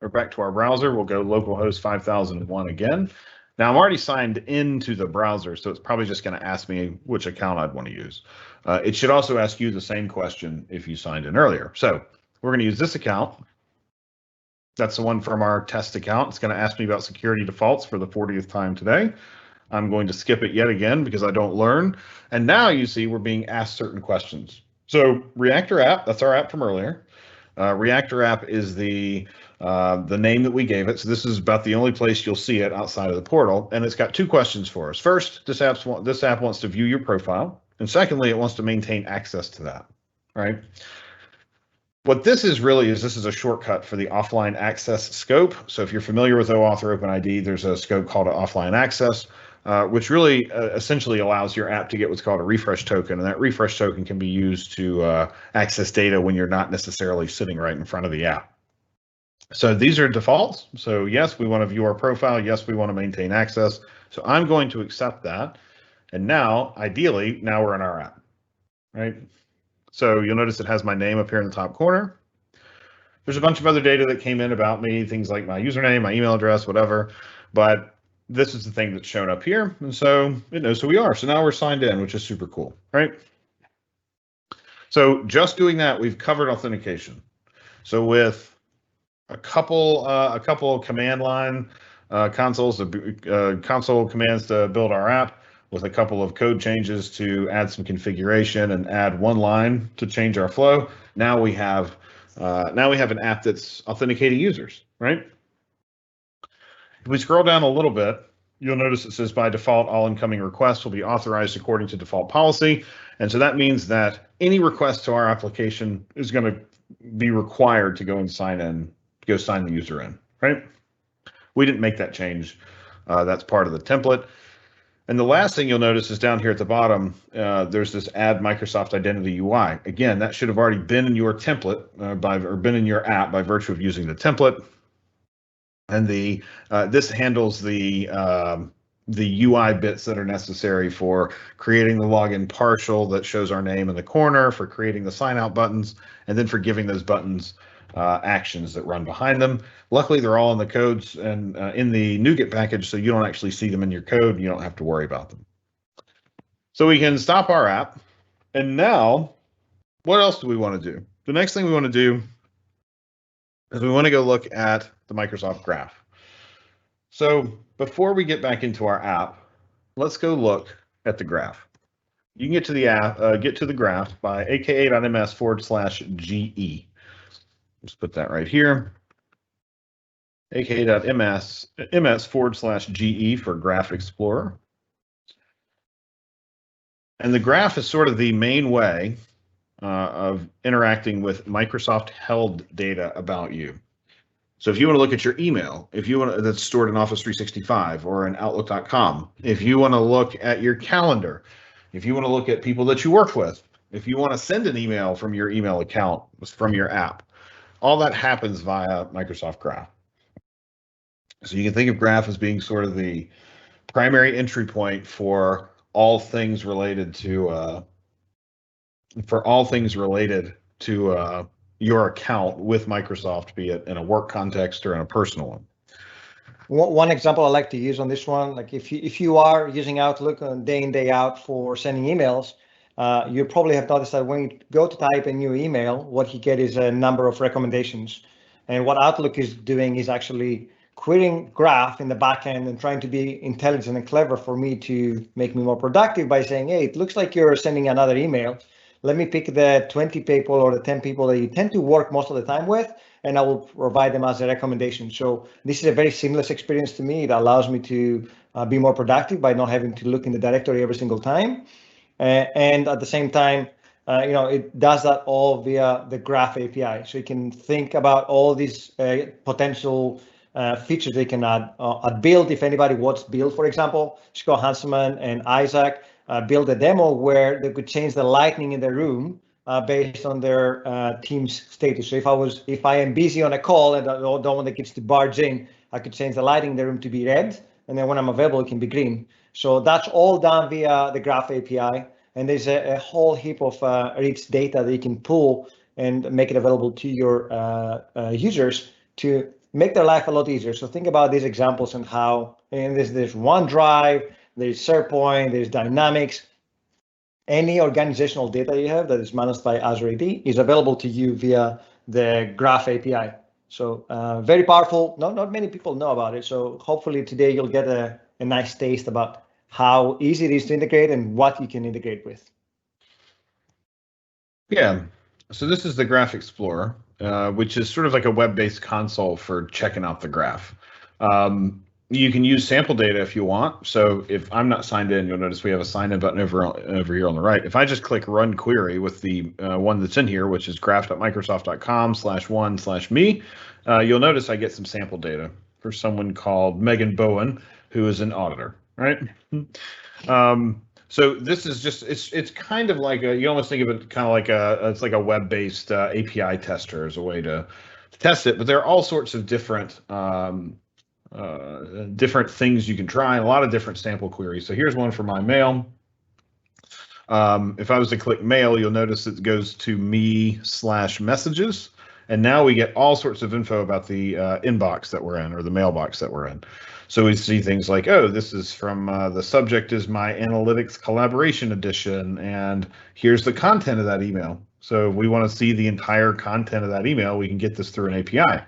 or back to our browser. We'll go localhost 5001 again. Now I'm already signed into the browser, so it's probably just going to ask me which account I'd want to use. It should also ask you the same question if you signed in earlier. So we're going to use this account. That's the one from our test account. It's going to ask me about security defaults for the 40th time today. I'm going to skip it yet again because I don't learn. And now you see we're being asked certain questions. So Reactor app, that's our app from earlier. Reactor app is the name that we gave it. So this is about the only place you'll see it outside of the portal. And it's got 2 questions for us. First, this app wants to view your profile. And secondly, it wants to maintain access to that, right? What this is really is this is a shortcut for the offline access scope. So if you're familiar with OAuth or OpenID, there's a scope called offline access, which really essentially allows your app to get what's called a refresh token. And that refresh token can be used to access data when you're not necessarily sitting right in front of the app. So these are defaults. So yes, we want to view our profile. Yes, we want to maintain access. So I'm going to accept that. And now, ideally, now we're in our app, right? So you'll notice it has my name up here in the top corner. There's a bunch of other data that came in about me, things like my username, my email address, whatever. But this is the thing that's shown up here. And so it knows who we are. So now we're signed in, which is super cool, right? So just doing that, we've covered authentication. So with a couple command line consoles, console commands to build our app, with a couple of code changes to add some configuration and add one line to change our flow. Now we have an app that's authenticating users, right? If we scroll down a little bit, you'll notice it says by default, all incoming requests will be authorized according to default policy. And so that means that any request to our application is going to be required to go and sign in, go sign the user in, right? We didn't make that change. That's part of the template. And the last thing you'll notice is down here at the bottom, there's this add Microsoft Identity UI. Again, that should have already been in your template or been in your app by virtue of using the template. And this handles the UI bits that are necessary for creating the login partial that shows our name in the corner, for creating the sign out buttons, and then for giving those buttons actions that run behind them. Luckily, they're all in the codes and in the NuGet package, so you don't actually see them in your code, and you don't have to worry about them. So we can stop our app. And now, what else do we want to do? The next thing we want to do is we want to go look at the Microsoft Graph. So before we get back into our app, let's go look at the graph. You can get to the app, get to the graph by aka.ms/GE. Just put that right here. aka.ms/GE for Graph Explorer. And the graph is sort of the main way of interacting with Microsoft held data about you. So if you want to look at your email, that's stored in Office 365 or in Outlook.com, if you want to look at your calendar, if you want to look at people that you work with, if you want to send an email from your email account, from your app, all that happens via Microsoft Graph. So you can think of Graph as being sort of the primary entry point for all things related to your account with Microsoft, be it in a work context or in a personal one. One example I like to use on this one, like if you are using Outlook day in, day out for sending emails, you probably have noticed that when you go to type a new email, what you get is a number of recommendations. And what Outlook is doing is actually querying Graph in the backend and trying to be intelligent and clever for me to make me more productive by saying, hey, it looks like you're sending another email. Let me pick the 20 people or the 10 people that you tend to work most of the time with, and I will provide them as a recommendation. So this is a very seamless experience to me. It allows me to be more productive by not having to look in the directory every single time. And at the same time, it does that all via the Graph API. So you can think about all these potential features they can add. At Build, if anybody wants Build, for example, Scott Hanselman and Isaac build a demo where they could change the lighting in the room based on their team's status. So if I am busy on a call and I don't want the kids to barge in, I could change the lighting in the room to be red, and then when I'm available, it can be green. So that's all done via the Graph API, and there's a whole heap of rich data that you can pull and make it available to your users to make their life a lot easier. So think about these examples and how, and there's OneDrive, there's SharePoint, there's Dynamics. Any organizational data you have that is managed by Azure AD is available to you via the Graph API. So very powerful. Not many people know about it. So hopefully today you'll get a nice taste about how easy it is to integrate and what you can integrate with. Yeah. So this is the Graph Explorer, which is sort of like a web-based console for checking out the graph. You can use sample data if you want. So if I'm not signed in, you'll notice we have a sign in button over here on the right. If I just click run query with the one that's in here, which is graph.microsoft.com/1/me, you'll notice I get some sample data for someone called Megan Bowen, who is an auditor, right? So this is just, it's kind of like you almost think of it kind of like it's like a web-based API tester as a way to test it, but there are all sorts of different different things you can try, and a lot of different sample queries. So here's one for my mail. If I was to click mail, you'll notice it goes to me/messages, and now we get all sorts of info about the inbox that we're in, or the mailbox that we're in. So we see things like, oh, this is from the subject is my analytics collaboration edition, and here's the content of that email. So if we want to see the entire content of that email, we can get this through an API.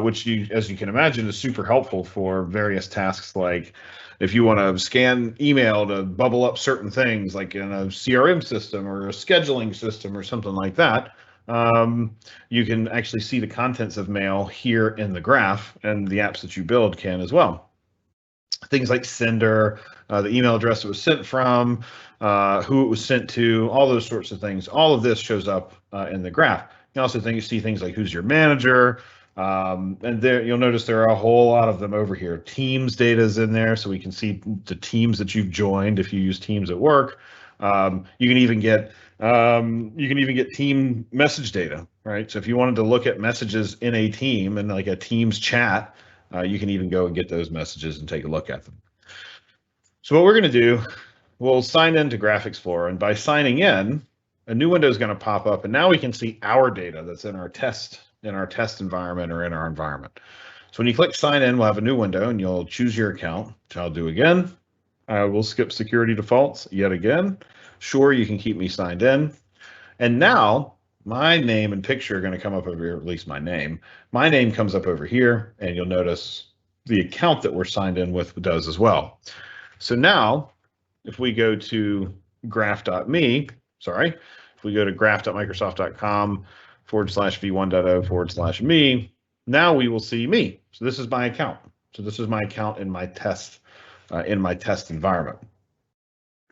Which, as you can imagine, is super helpful for various tasks, like if you want to scan email to bubble up certain things, like in a CRM system or a scheduling system or something like that. You can actually see the contents of mail here in the graph, and the apps that you build can as well. Things like sender, the email address it was sent from, who it was sent to, all those sorts of things. All of this shows up in the graph. You also see things like who's your manager. And there you'll notice there are a whole lot of them over here. Teams data is in there, so we can see the teams that you've joined if you use Teams at work. You can even get team message data, right? So if you wanted to look at messages in a team and like a Teams chat, you can even go and get those messages and take a look at them. So what we're going to do, we'll sign into Graph Explorer, and by signing in, a new window is going to pop up, and now we can see our data that's in our test environment or in our environment. So when you click sign in, we'll have a new window, and you'll choose your account, which I'll do again. I will skip security defaults yet again. Sure, you can keep me signed in. And now my name and picture are going to come up over here, at least my name. My name comes up over here, and you'll notice the account that we're signed in with does as well. So now if we go to graph.me, if we go to graph.microsoft.com/v1.0/me, now we will see me. So this is my account. So this is my account in my test environment.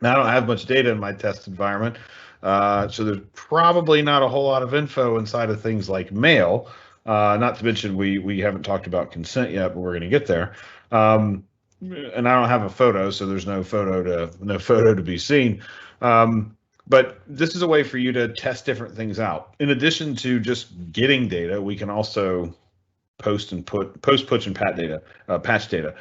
Now I don't have much data in my test environment, so there's probably not a whole lot of info inside of things like mail. Not to mention we haven't talked about consent yet, but we're going to get there. And I don't have a photo, so there's no photo to be seen. But this is a way for you to test different things out. In addition to just getting data, we can also push and patch data.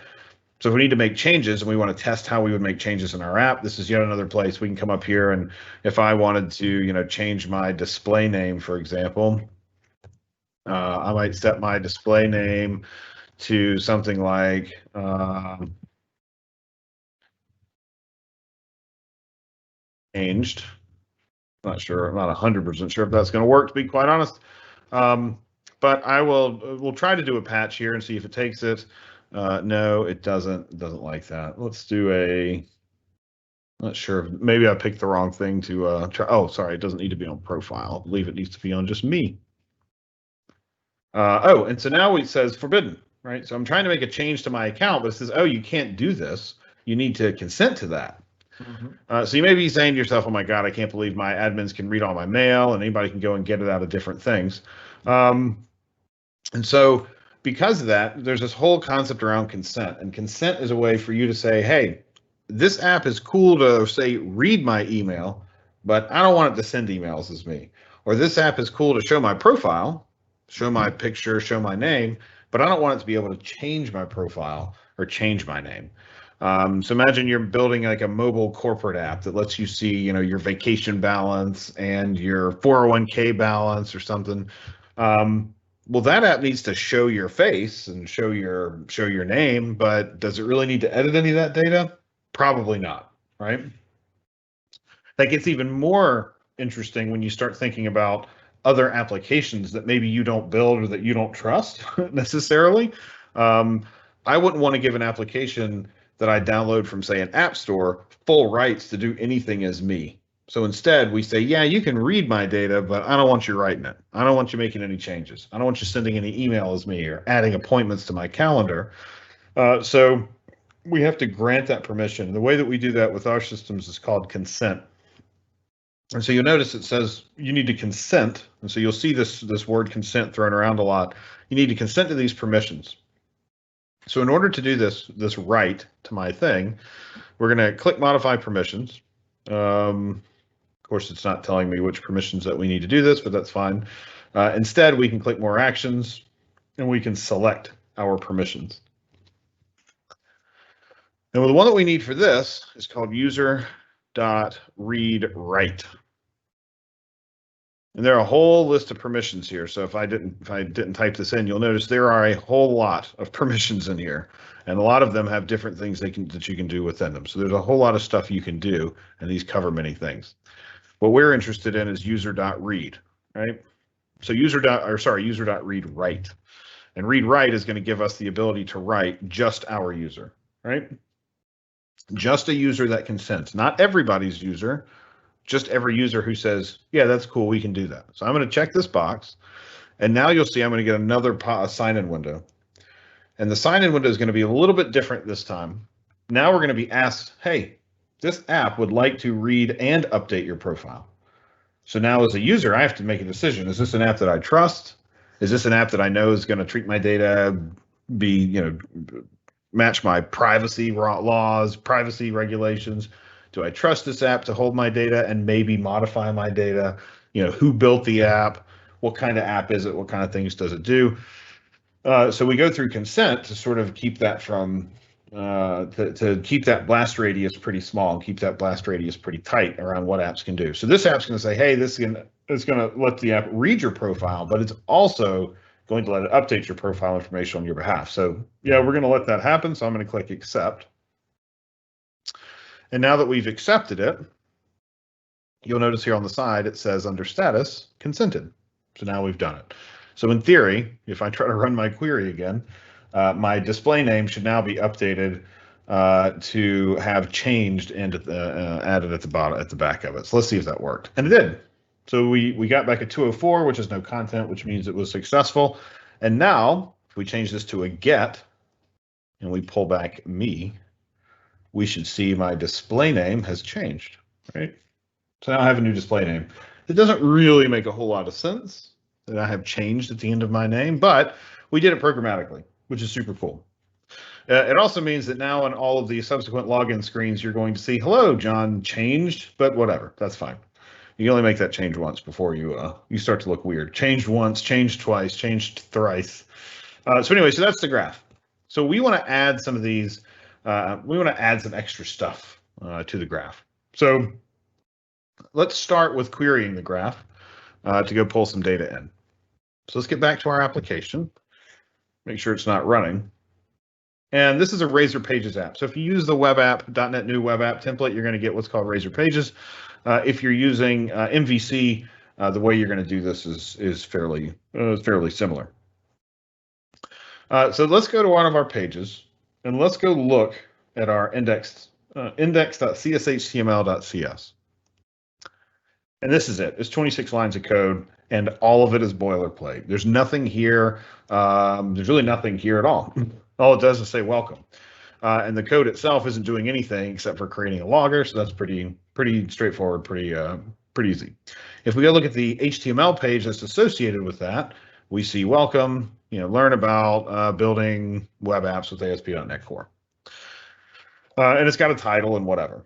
So if we need to make changes and we want to test how we would make changes in our app, this is yet another place we can come up here. And if I wanted to, change my display name, for example, I might set my display name to something like changed. Not sure. I'm not 100% sure if that's going to work, to be quite honest. But we'll try to do a patch here and see if it takes it. No, it doesn't. It doesn't like that. Let's do not sure. Maybe I picked the wrong thing to try. Oh, sorry. It doesn't need to be on profile. I believe it needs to be on just me. And so now it says forbidden, right? So I'm trying to make a change to my account, but it says, oh, you can't do this. You need to consent to that. Mm-hmm. So you may be saying to yourself, oh my God, I can't believe my admins can read all my mail and anybody can go and get it out of different things. And so because of that, there's this whole concept around consent, and consent is a way for you to say, hey, this app is cool to say, read my email, but I don't want it to send emails as me. Or this app is cool to show my profile, show my picture, show my name, but I don't want it to be able to change my profile or change my name. So imagine you're building like a mobile corporate app that lets you see, your vacation balance and your 401k balance or something. Well, that app needs to show your face and show your name, but does it really need to edit any of that data? Probably not, right? That gets even more interesting when you start thinking about other applications that maybe you don't build or that you don't trust necessarily. I wouldn't want to give an application that I download from, say, an app store full rights to do anything as me. So instead, we say, yeah, you can read my data, but I don't want you writing it. I don't want you making any changes. I don't want you sending any email as me or adding appointments to my calendar. So we have to grant that permission. The way that we do that with our systems is called consent. And so you'll notice it says you need to consent. And so you'll see this word consent thrown around a lot. You need to consent to these permissions. So in order to do this right to my thing, we're going to click modify permissions. Of course, it's not telling me which permissions that we need to do this, but that's fine. Instead, we can click more actions and we can select our permissions. And the one that we need for this is called user.readWrite. And there are a whole list of permissions here. So if I didn't type this in, you'll notice there are a whole lot of permissions in here. And a lot of them have different things that you can do within them. So there's a whole lot of stuff you can do, and these cover many things. What we're interested in is user.read, right? So user.readWrite. And read-write is going to give us the ability to write just our user, right? Just a user that consents, not everybody's user, just every user who says, yeah, that's cool, we can do that. So I'm going to check this box, and now you'll see I'm going to get another sign-in window. And the sign-in window is going to be a little bit different this time. Now we're going to be asked, hey, this app would like to read and update your profile. So now as a user, I have to make a decision. Is this an app that I trust? Is this an app that I know is going to treat my data, match my privacy laws, privacy regulations? Do I trust this app to hold my data and maybe modify my data? Who built the app? What kind of app is it? What kind of things does it do? So we go through consent to sort of keep that from to keep that blast radius pretty small and keep that blast radius pretty tight around what apps can do. So this app's going to say, hey, it's going to let the app read your profile, but it's also going to let it update your profile information on your behalf. So yeah, we're going to let that happen. So I'm going to click accept. And now that we've accepted it, you'll notice here on the side, it says under status, consented. So now we've done it. So in theory, if I try to run my query again, my display name should now be updated to have changed and added at the back of it. So let's see if that worked. And it did. So we got back a 204, which is no content, which means it was successful. And now if we change this to a get and we pull back me, we should see my display name has changed, right? So now I have a new display name. It doesn't really make a whole lot of sense that I have changed at the end of my name, but we did it programmatically, which is super cool. It also means that now on all of the subsequent login screens, you're going to see, hello, John changed, but whatever, that's fine. You can only make that change once before you start to look weird. Changed once, changed twice, changed thrice. So anyway, so that's the graph. So we want to add some of these, we want to add some extra stuff to the graph. So let's start with querying the graph to go pull some data in. So let's get back to our application, make sure it's not running. And this is a Razor Pages app. So if you use the web app, .NET New Web App template, you're going to get what's called Razor Pages. If you're using MVC, the way you're going to do this is fairly similar. So let's go to one of our pages and let's go look at our index.cshtml.cs. And this is it. It's 26 lines of code, and all of it is boilerplate. There's nothing here. There's really nothing here at all. All it does is say welcome. And the code itself isn't doing anything except for creating a logger, so that's pretty straightforward, pretty easy. If we go look at the HTML page that's associated with that, we see welcome, learn about building web apps with ASP.NET Core. And it's got a title and whatever.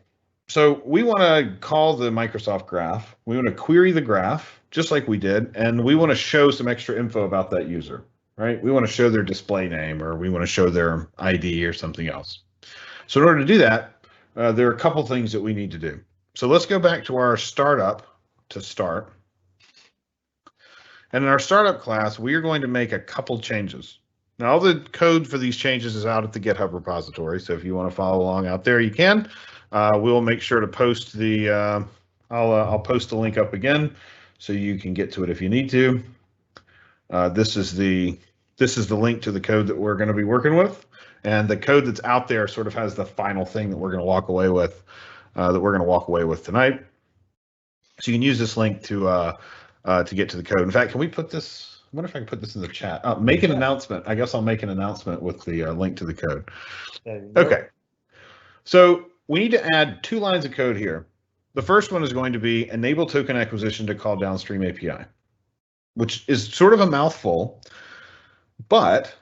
So we want to call the Microsoft graph. We want to query the graph just like we did, and we want to show some extra info about that user, right? We want to show their display name, or we want to show their ID or something else. So in order to do that, there are a couple things that we need to do. So let's go back to our startup to start. And in our startup class, we are going to make a couple changes. Now, all the code for these changes is out at the GitHub repository. So if you want to follow along out there, you can. We'll make sure to post the, I'll post the link up again so you can get to it if you need to. This is the link to the code that we're going to be working with, and the code that's out there sort of has the final thing that we're going to walk away with, tonight. So you can use this link to get to the code. In fact, can we put this wonder if I can put this in the chat. Make an announcement. I guess I'll make an announcement with the link to the code. Okay. So we need to add 2 lines of code here. The first one is going to be enable token acquisition to call downstream API, which is sort of a mouthful, but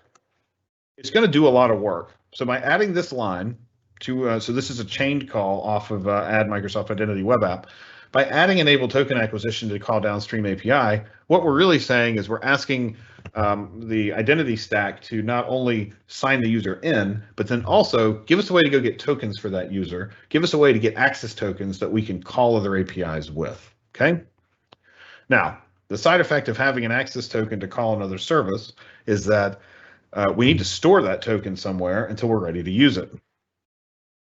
it's going to do a lot of work. So by adding this line to, so this is a chained call off of add Microsoft Identity web app. By adding enable token acquisition to call downstream API, what we're really saying is we're asking the identity stack to not only sign the user in, but then also give us a way to go get tokens for that user, give us a way to get access tokens that we can call other APIs with, okay? Now, the side effect of having an access token to call another service is that we need to store that token somewhere until we're ready to use it.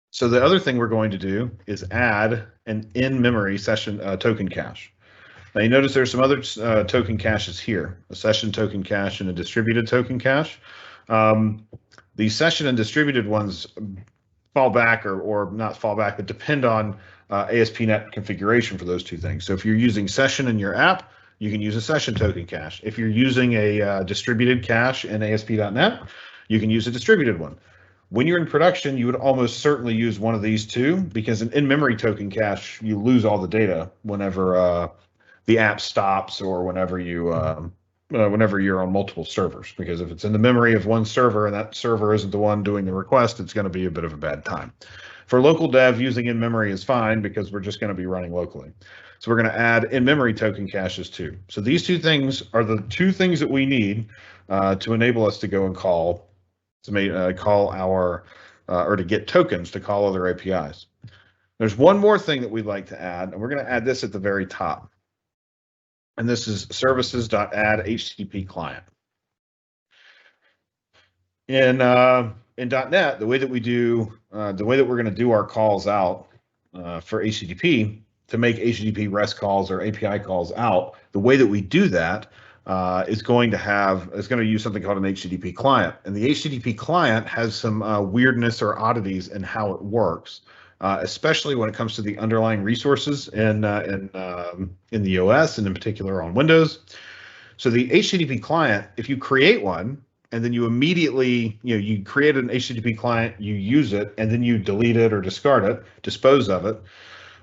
So the other thing we're going to do is add an in-memory session token cache. Now you notice there's some other token caches here, a session token cache and a distributed token cache. The session and distributed ones fall back or not fall back, but depend on ASP.NET configuration for those 2 things. So if you're using session in your app, you can use a session token cache. If you're using a distributed cache in ASP.NET, you can use a distributed one. When you're in production, you would almost certainly use one of these 2 because an in-memory token cache, you lose all the data whenever the app stops or whenever you're on multiple servers. Because if it's in the memory of one server and that server isn't the one doing the request, it's going to be a bit of a bad time. For local dev, using in-memory is fine because we're just going to be running locally. So we're going to add in-memory token caches too. So these 2 things are the 2 things that we need to enable us to go and call our or to get tokens to call other APIs. There's one more thing that we'd like to add, and we're going to add this at the very top. And this is services.add HTTP client. In .NET, the way that we're going to do our calls out for HTTP to make HTTP REST calls or API calls out, the way that we do that is going to use something called an HTTP client, and the HTTP client has some weirdness or oddities in how it works, especially when it comes to the underlying resources in the OS and in particular on Windows. So the HTTP client, if you create one and then you immediately you create an HTTP client, you use it, and then you delete it or discard it, dispose of it.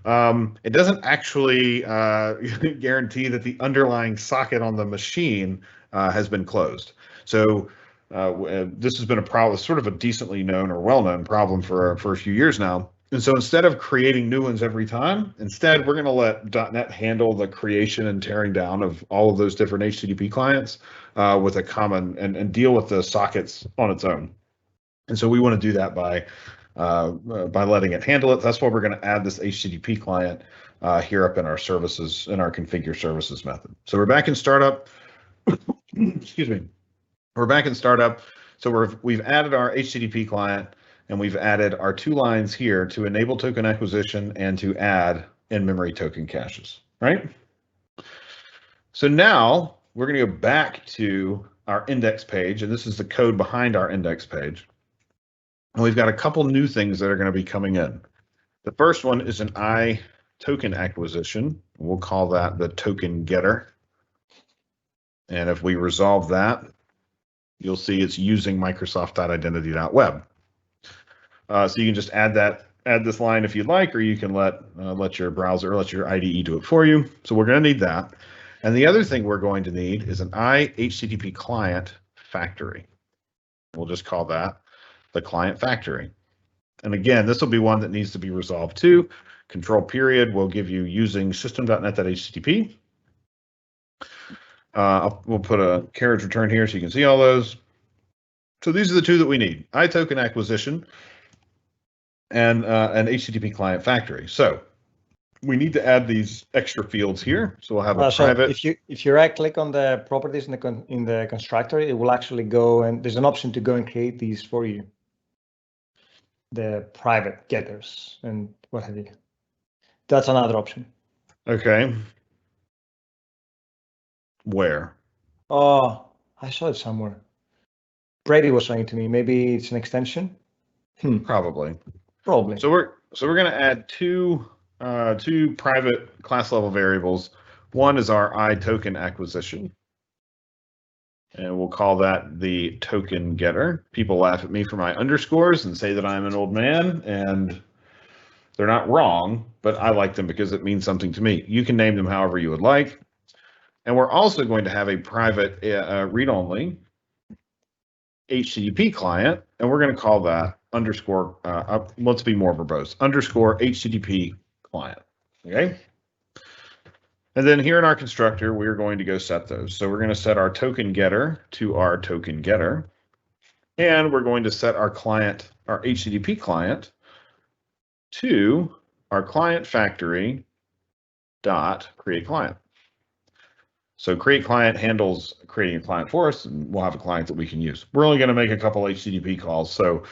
It doesn't actually guarantee that the underlying socket on the machine has been closed. So this has been a problem, sort of a decently known or well-known problem for a few years now. And so instead of creating new ones every time, instead we're going to let .NET handle the creation and tearing down of all of those different HTTP clients with a common and deal with the sockets on its own. And so we want to do that by letting it handle it. That's why we're going to add this HTTP client here up in our services, in our configure services method. So we're back in startup. Excuse me. We're back in startup. So we've added our HTTP client, and we've added our 2 lines here to enable token acquisition and to add in-memory token caches, right? So now we're going to go back to our index page, and this is the code behind our index page. And we've got a couple new things that are going to be coming in. The first one is an I token acquisition. We'll call that the token getter. And if we resolve that, you'll see it's using Microsoft.identity.web. So you can just add this line if you'd like, or you can let your browser, let your IDE do it for you. So we're going to need that. And the other thing we're going to need is an I HTTP client factory. We'll just call that the client factory. And again, this will be one that needs to be resolved too. Control period will give you using system.net.http. We'll put a carriage return here so you can see all those. So these are the 2 that we need: I token acquisition and an HTTP client factory. So we need to add these extra fields here. So we'll have a private. If you right click on the properties in the constructor, it will actually go, and there's an option to go and create these for you. The private getters and what have you. That's another option. Okay. Where? Oh, I saw it somewhere. Brady was saying to me, maybe it's an extension. Probably. So we're going to add two private class level variables. One is our I token acquisition, And we'll call that the token getter. People laugh at me for my underscores and say that I'm an old man, and they're not wrong, but I like them because it means something to me. You can name them however you would like. And we're also going to have a private read-only HTTP client, and we're going to call that underscore, let's be more verbose, underscore HTTP client, okay? And then here in our constructor, we're going to go set those. So we're going to set our token getter to our token getter, and we're going to set our client, our HTTP client, to our client factory dot create client. So create client handles creating a client for us, and we'll have a client that we can use. We're only going to make a couple HTTP calls, so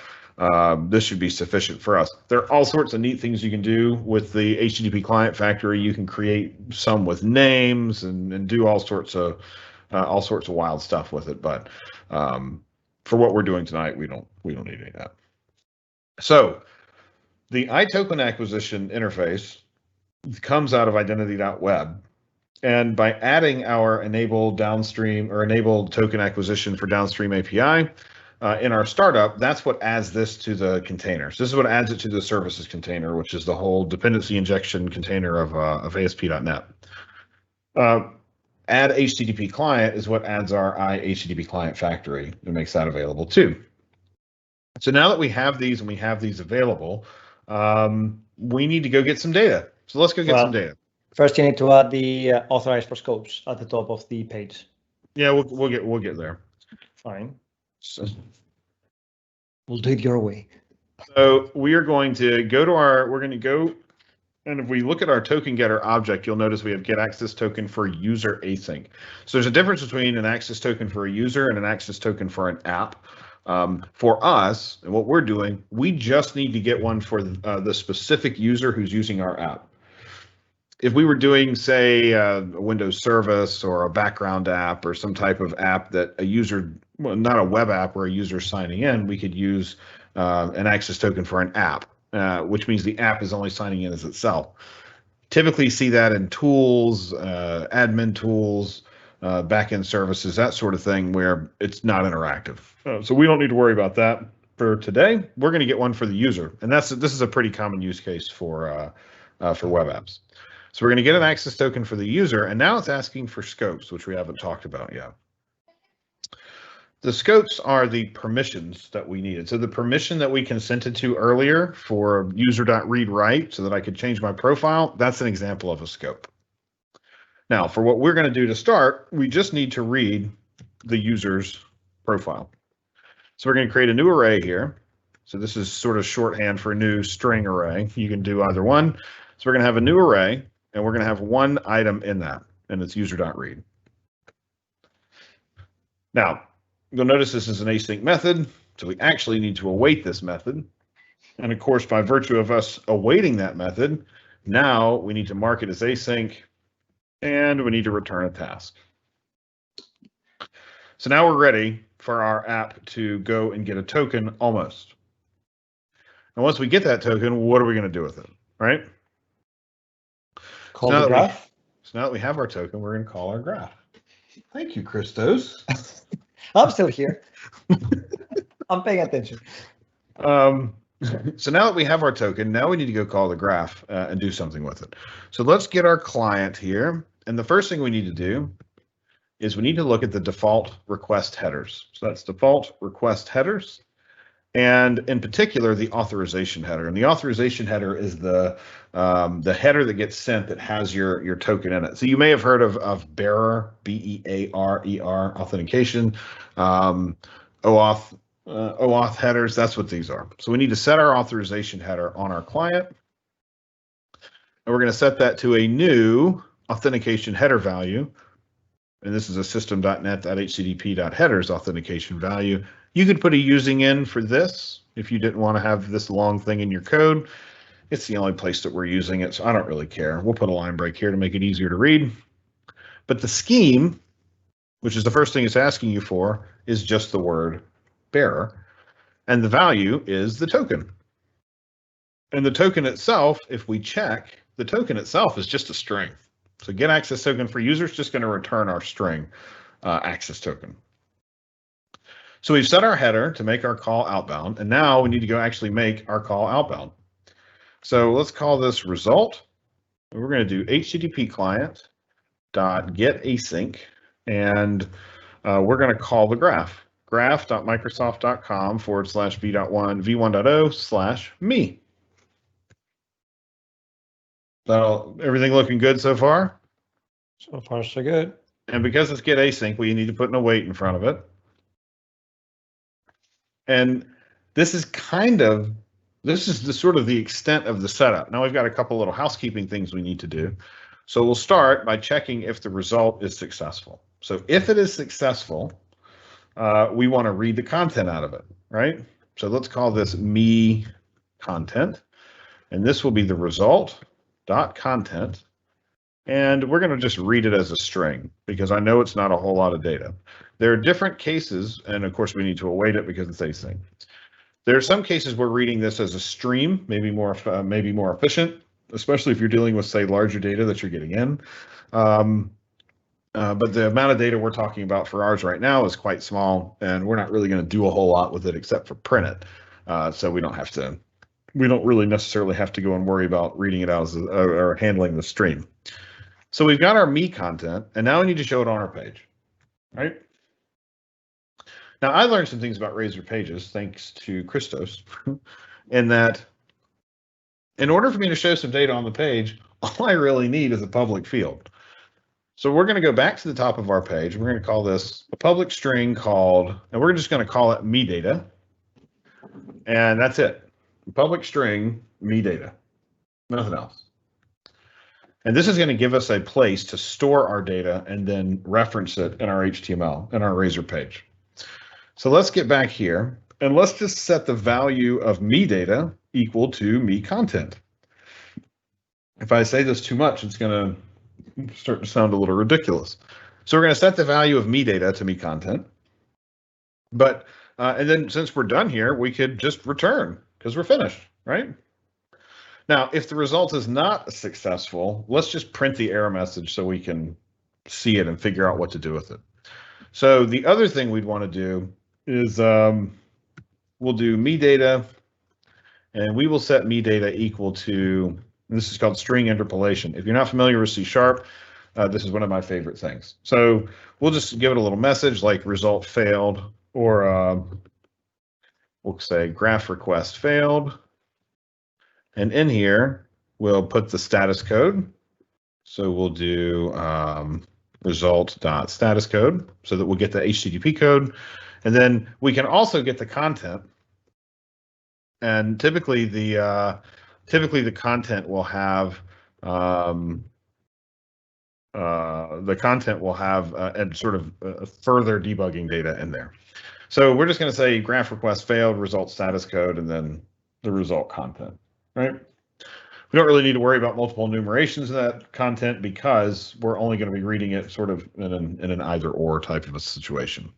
this should be sufficient for us. There are all sorts of neat things you can do with the HTTP client factory. You can create some with names and do all sorts of wild stuff with it. But for what we're doing tonight, we don't need any of that. So the iToken acquisition interface comes out of identity.web. And by adding our enabled downstream or enabled token acquisition for downstream API in our startup, that's what adds this to the container. So this is what adds it to the services container, which is the whole dependency injection container of ASP.NET. Add HTTP client is what adds our HTTP client factory and makes that available too. So now that we have these and we have these available, we need to go get some data. So let's go get some data. First, you need to add the authorize for scopes at the top of the page. Yeah, we'll get there. Fine. So, we'll do it your way. So we are going to go to we're going to go, and if we look at our token getter object, you'll notice we have get access token for user async. So there's a difference between an access token for a user and an access token for an app. For us, and what we're doing, we just need to get one for the specific user who's using our app. If we were doing, say, a Windows service or a background app or some type of app that a user, well, not a web app where a user is signing in, we could use an access token for an app, which means the app is only signing in as itself. Typically see that in tools, admin tools, backend services, that sort of thing where it's not interactive. So we don't need to worry about that for today. We're going to get one for the user, and this is a pretty common use case for web apps. So we're going to get an access token for the user, and now it's asking for scopes, which we haven't talked about yet. The scopes are the permissions that we needed. So the permission that we consented to earlier for user.readWrite so that I could change my profile, that's an example of a scope. Now, for what we're going to do to start, we just need to read the user's profile. So we're going to create a new array here. So this is sort of shorthand for a new string array. You can do either one. So we're going to have a new array, and we're going to have one item in that, and it's user.read. Now, you'll notice this is an async method, so we actually need to await this method. And of course, by virtue of us awaiting that method, now we need to mark it as async, and we need to return a task. So now we're ready for our app to go and get a token almost. And once we get that token, what are we going to do with it, right? Call the graph. So now that we have our token, we're going to call our graph. Thank you, Christos. I'm still here. I'm paying attention. So now that we have our token, now we need to go call the graph and do something with it. So let's get our client here. And the first thing we need to do is we need to look at the default request headers. So that's default request headers. And in particular, the authorization header. And the authorization header is the header that gets sent that has your token in it. So you may have heard of bearer, B-E-A-R-E-R, authentication, OAuth headers. That's what these are. So we need to set our authorization header on our client. And we're going to set that to a new authentication header value. And this is a system.net.http.headers authentication value. You could put a using in for this if you didn't want to have this long thing in your code. It's the only place that we're using it, so I don't really care. We'll put a line break here to make it easier to read. But the scheme, which is the first thing it's asking you for, is just the word bearer. And the value is the token. And the token itself, if we check, the token itself is just a string. So get access token for user is just going to return our string access token. So we've set our header to make our call outbound, and now we need to go actually make our call outbound. So let's call this result. We're going to do HTTP client dot get async, and we're going to call the graph, graph.microsoft.com/v.1 v1.0/me. So everything looking good so far? So far, so good. And because it's get async, we need to put an await in front of it. And this is the sort of the extent of the setup. Now we've got a couple little housekeeping things we need to do. So we'll start by checking if the result is successful. So if it is successful, we want to read the content out of it, right? So let's call this me content, and this will be the result.content. And we're going to just read it as a string because I know it's not a whole lot of data. There are different cases, and of course we need to await it because it's async. There are some cases where reading this as a stream, maybe more efficient, especially if you're dealing with, say, larger data that you're getting in. But the amount of data we're talking about for ours right now is quite small, and we're not really going to do a whole lot with it except for print it. So we don't really necessarily have to go and worry about reading it out or handling the stream. So we've got our me content, and now we need to show it on our page, right? Now, I learned some things about Razor Pages, thanks to Christos, in that in order for me to show some data on the page, all I really need is a public field. So we're going to go back to the top of our page. We're going to call this a public string called, and we're just going to call it me data. And that's it. Public string me data, nothing else. And this is going to give us a place to store our data and then reference it in our HTML, in our Razor page. So let's get back here and let's just set the value of me data equal to me content. If I say this too much, it's going to start to sound a little ridiculous. So we're going to set the value of me data to me content. But, and then since we're done here, we could just return because we're finished, right? Now, if the result is not successful, let's just print the error message so we can see it and figure out what to do with it. So the other thing we'd want to do is we'll do me data, and we will set me data equal to, and this is called string interpolation. If you're not familiar with C#, this is one of my favorite things. So we'll just give it a little message like result failed, or we'll say graph request failed. And in here, we'll put the status code. So we'll do result.status code so that we'll get the HTTP code. And then we can also get the content. And typically the content will have sort of further debugging data in there. So we're just going to say graph request failed, result status code, and then the result content. Right? We don't really need to worry about multiple enumerations of that content because we're only going to be reading it sort of in an either or type of a situation.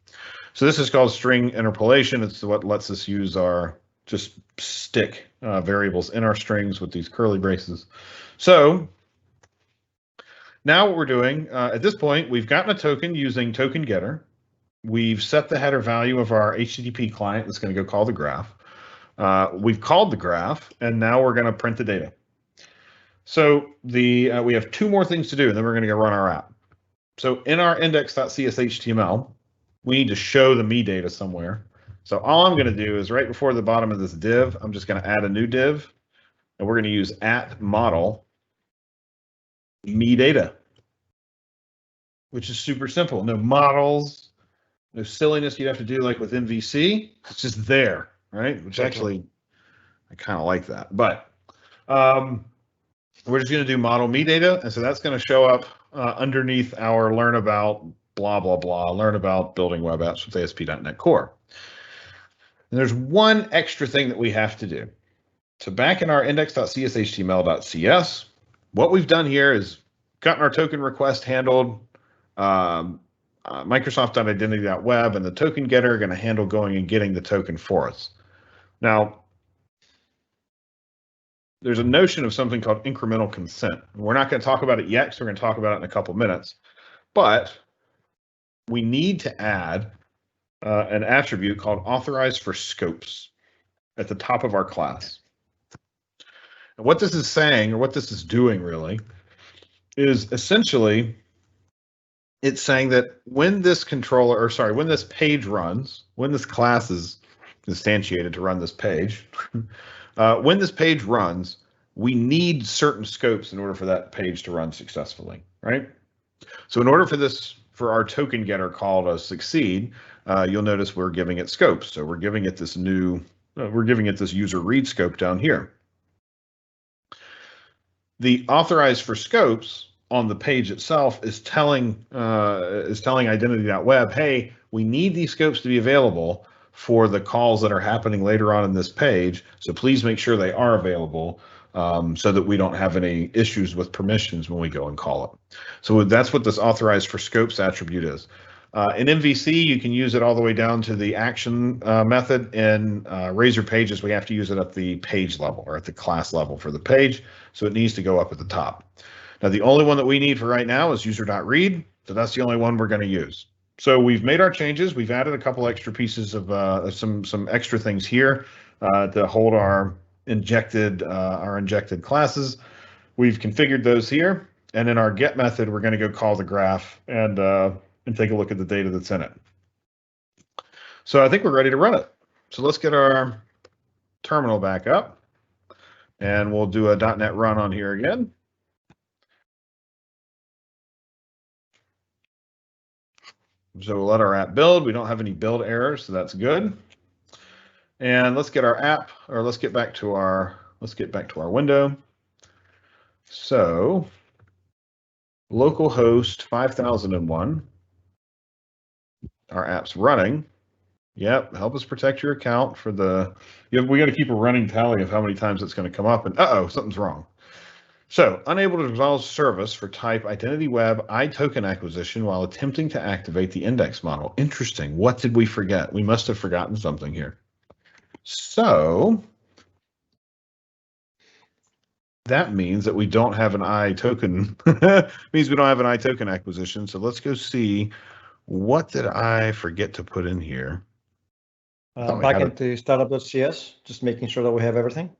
So this is called string interpolation. It's what lets us use our just stick variables in our strings with these curly braces. So now what we're doing at this point, we've gotten a token using token getter. We've set the header value of our HTTP client that's going to go call the graph. We've called the graph, and now we're going to print the data. So we have two more things to do, and then we're going to go run our app. So in our index.cshtml, we need to show the me data somewhere. So all I'm going to do is right before the bottom of this div, I'm just going to add a new div, and we're going to use @model me data, which is super simple. No models, no silliness you have to do like with MVC. It's just there. Right, which actually I kind of like that, but we're just going to do model me data, and so that's going to show up underneath our learn about blah blah blah, learn about building web apps with ASP.NET Core. And there's one extra thing that we have to do. So back in our index.cshtml.cs, what we've done here is gotten our token request handled. Microsoft.identity.web and the token getter are going to handle going and getting the token for us. Now, there's a notion of something called incremental consent. We're not going to talk about it yet, because we're going to talk about it in a couple minutes. But we need to add an attribute called authorize for scopes at the top of our class. And what this is saying, or what this is doing really, is essentially it's saying that when this controller, or sorry, when this page runs, when this class is instantiated to run this page, when this page runs, we need certain scopes in order for that page to run successfully, right? So in order for our token getter call to succeed, you'll notice we're giving it scopes. So we're giving it this user read scope down here. The authorize for scopes on the page itself is telling identity.web, hey, we need these scopes to be available for the calls that are happening later on in this page. So please make sure they are available so that we don't have any issues with permissions when we go and call it. So that's what this authorize for scopes attribute is. In MVC, you can use it all the way down to the action method. In Razor Pages, we have to use it at the page level or at the class level for the page. So it needs to go up at the top. Now, the only one that we need for right now is user.read. So that's the only one we're going to use. So we've made our changes. We've added a couple extra pieces of some extra things here to hold our injected classes. We've configured those here. And in our get method, we're going to go call the graph and take a look at the data that's in it. So I think we're ready to run it. So let's get our terminal back up and we'll do a .NET run on here again. So we'll let our app build. We don't have any build errors, so that's good. And let's get our app, or let's get back to our window. So localhost 5001. Our app's running. Yep, help us protect your account for the. We got to keep a running tally of how many times it's going to come up. And something's wrong. So, unable to resolve service for type identity web iToken acquisition while attempting to activate the index model. Interesting. What did we forget? We must have forgotten something here. So that means that we don't have an iToken. Means we don't have an iToken acquisition. So let's go see. What did I forget to put in here? Back into startup.cs, just making sure that we have everything.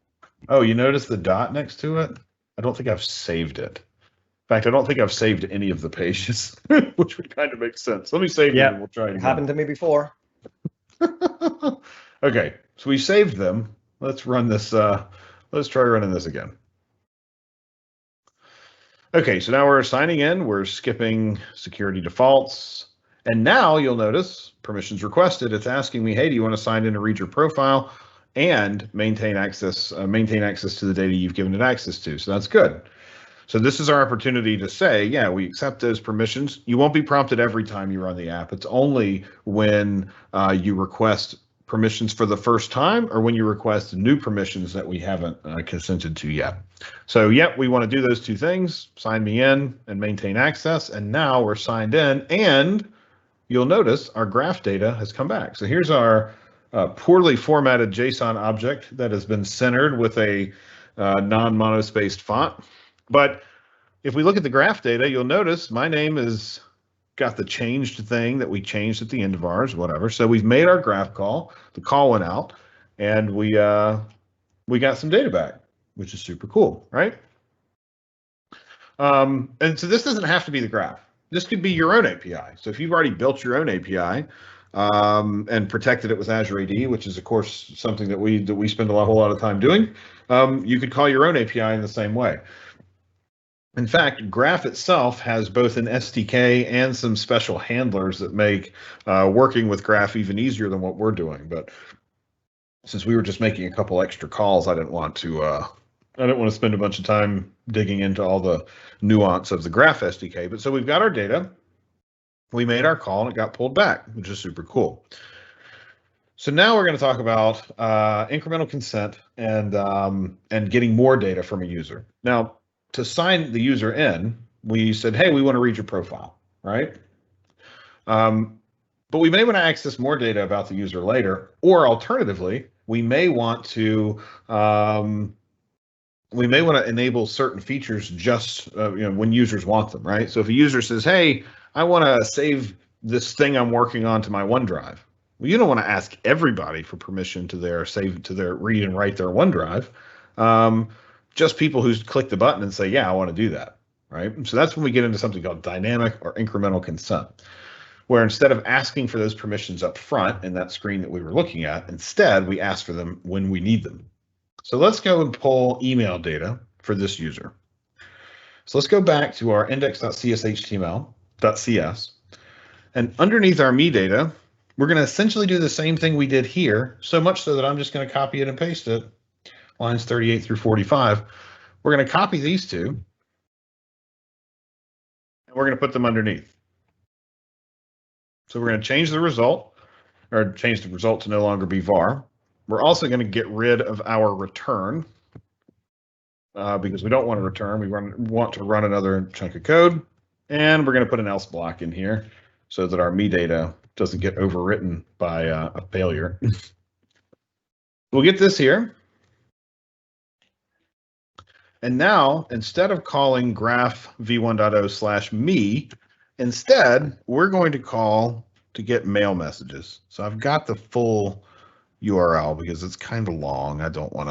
Oh, you notice the dot next to it? I don't think I've saved it. In fact, I don't think I've saved any of the pages, which would kind of make sense. Let me save them and we'll try it again. Happened to me before. Okay, so we saved them. Let's run this. Let's try running this again. Okay, so now we're signing in. We're skipping security defaults. And now you'll notice permissions requested. It's asking me, hey, do you want to sign in to read your profile and maintain access to the data you've given it access to? So that's good. So this is our opportunity to say, yeah, we accept those permissions. You won't be prompted every time you run the app. It's only when you request permissions for the first time or when you request new permissions that we haven't consented to yet. So yep, we want to do those two things, sign me in and maintain access. And now we're signed in and you'll notice our graph data has come back. So here's our poorly formatted JSON object that has been centered with a non-monospaced font. But if we look at the graph data, you'll notice my name is got the changed thing that we changed at the end of ours, whatever. So we've made our graph call, the call went out, and we got some data back, which is super cool, right? And so this doesn't have to be the graph. This could be your own API. So if you've already built your own API and protected it with Azure AD, which is of course something that we spend a whole lot of time doing, you could call your own API in the same way. In fact, Graph itself has both an SDK and some special handlers that make working with Graph even easier than what we're doing. But since we were just making a couple extra calls, I didn't want to spend a bunch of time digging into all the nuance of the Graph SDK. But so we've got our data, we made our call, and it got pulled back, which is super cool. So now we're going to talk about incremental consent and getting more data from a user. Now, to sign the user in, we said, hey, we want to read your profile, right? But we may want to access more data about the user later, or alternatively, we may want to enable certain features just when users want them, right? So if a user says, hey, I want to save this thing I'm working on to my OneDrive, Well, you don't want to ask everybody for permission to their read and write their OneDrive. Just people who click the button and say, yeah, I want to do that, right? So that's when we get into something called dynamic or incremental consent, where instead of asking for those permissions up front in that screen that we were looking at, instead we ask for them when we need them. So let's go and pull email data for this user. So let's go back to our index.cshtml.cs, and underneath our me data, we're going to essentially do the same thing we did here, so much so that I'm just going to copy it and paste it, lines 38 through 45. We're going to copy these two, and we're going to put them underneath. So we're going to change the result, or change the result to no longer be var. We're also going to get rid of our return, because we don't want to return. We want to run another chunk of code, and we're going to put an else block in here so that our me data doesn't get overwritten by a failure. We'll get this here. And now, instead of calling graph v1.0/me, instead, we're going to call to get mail messages. So I've got the full URL because it's kind of long. I don't want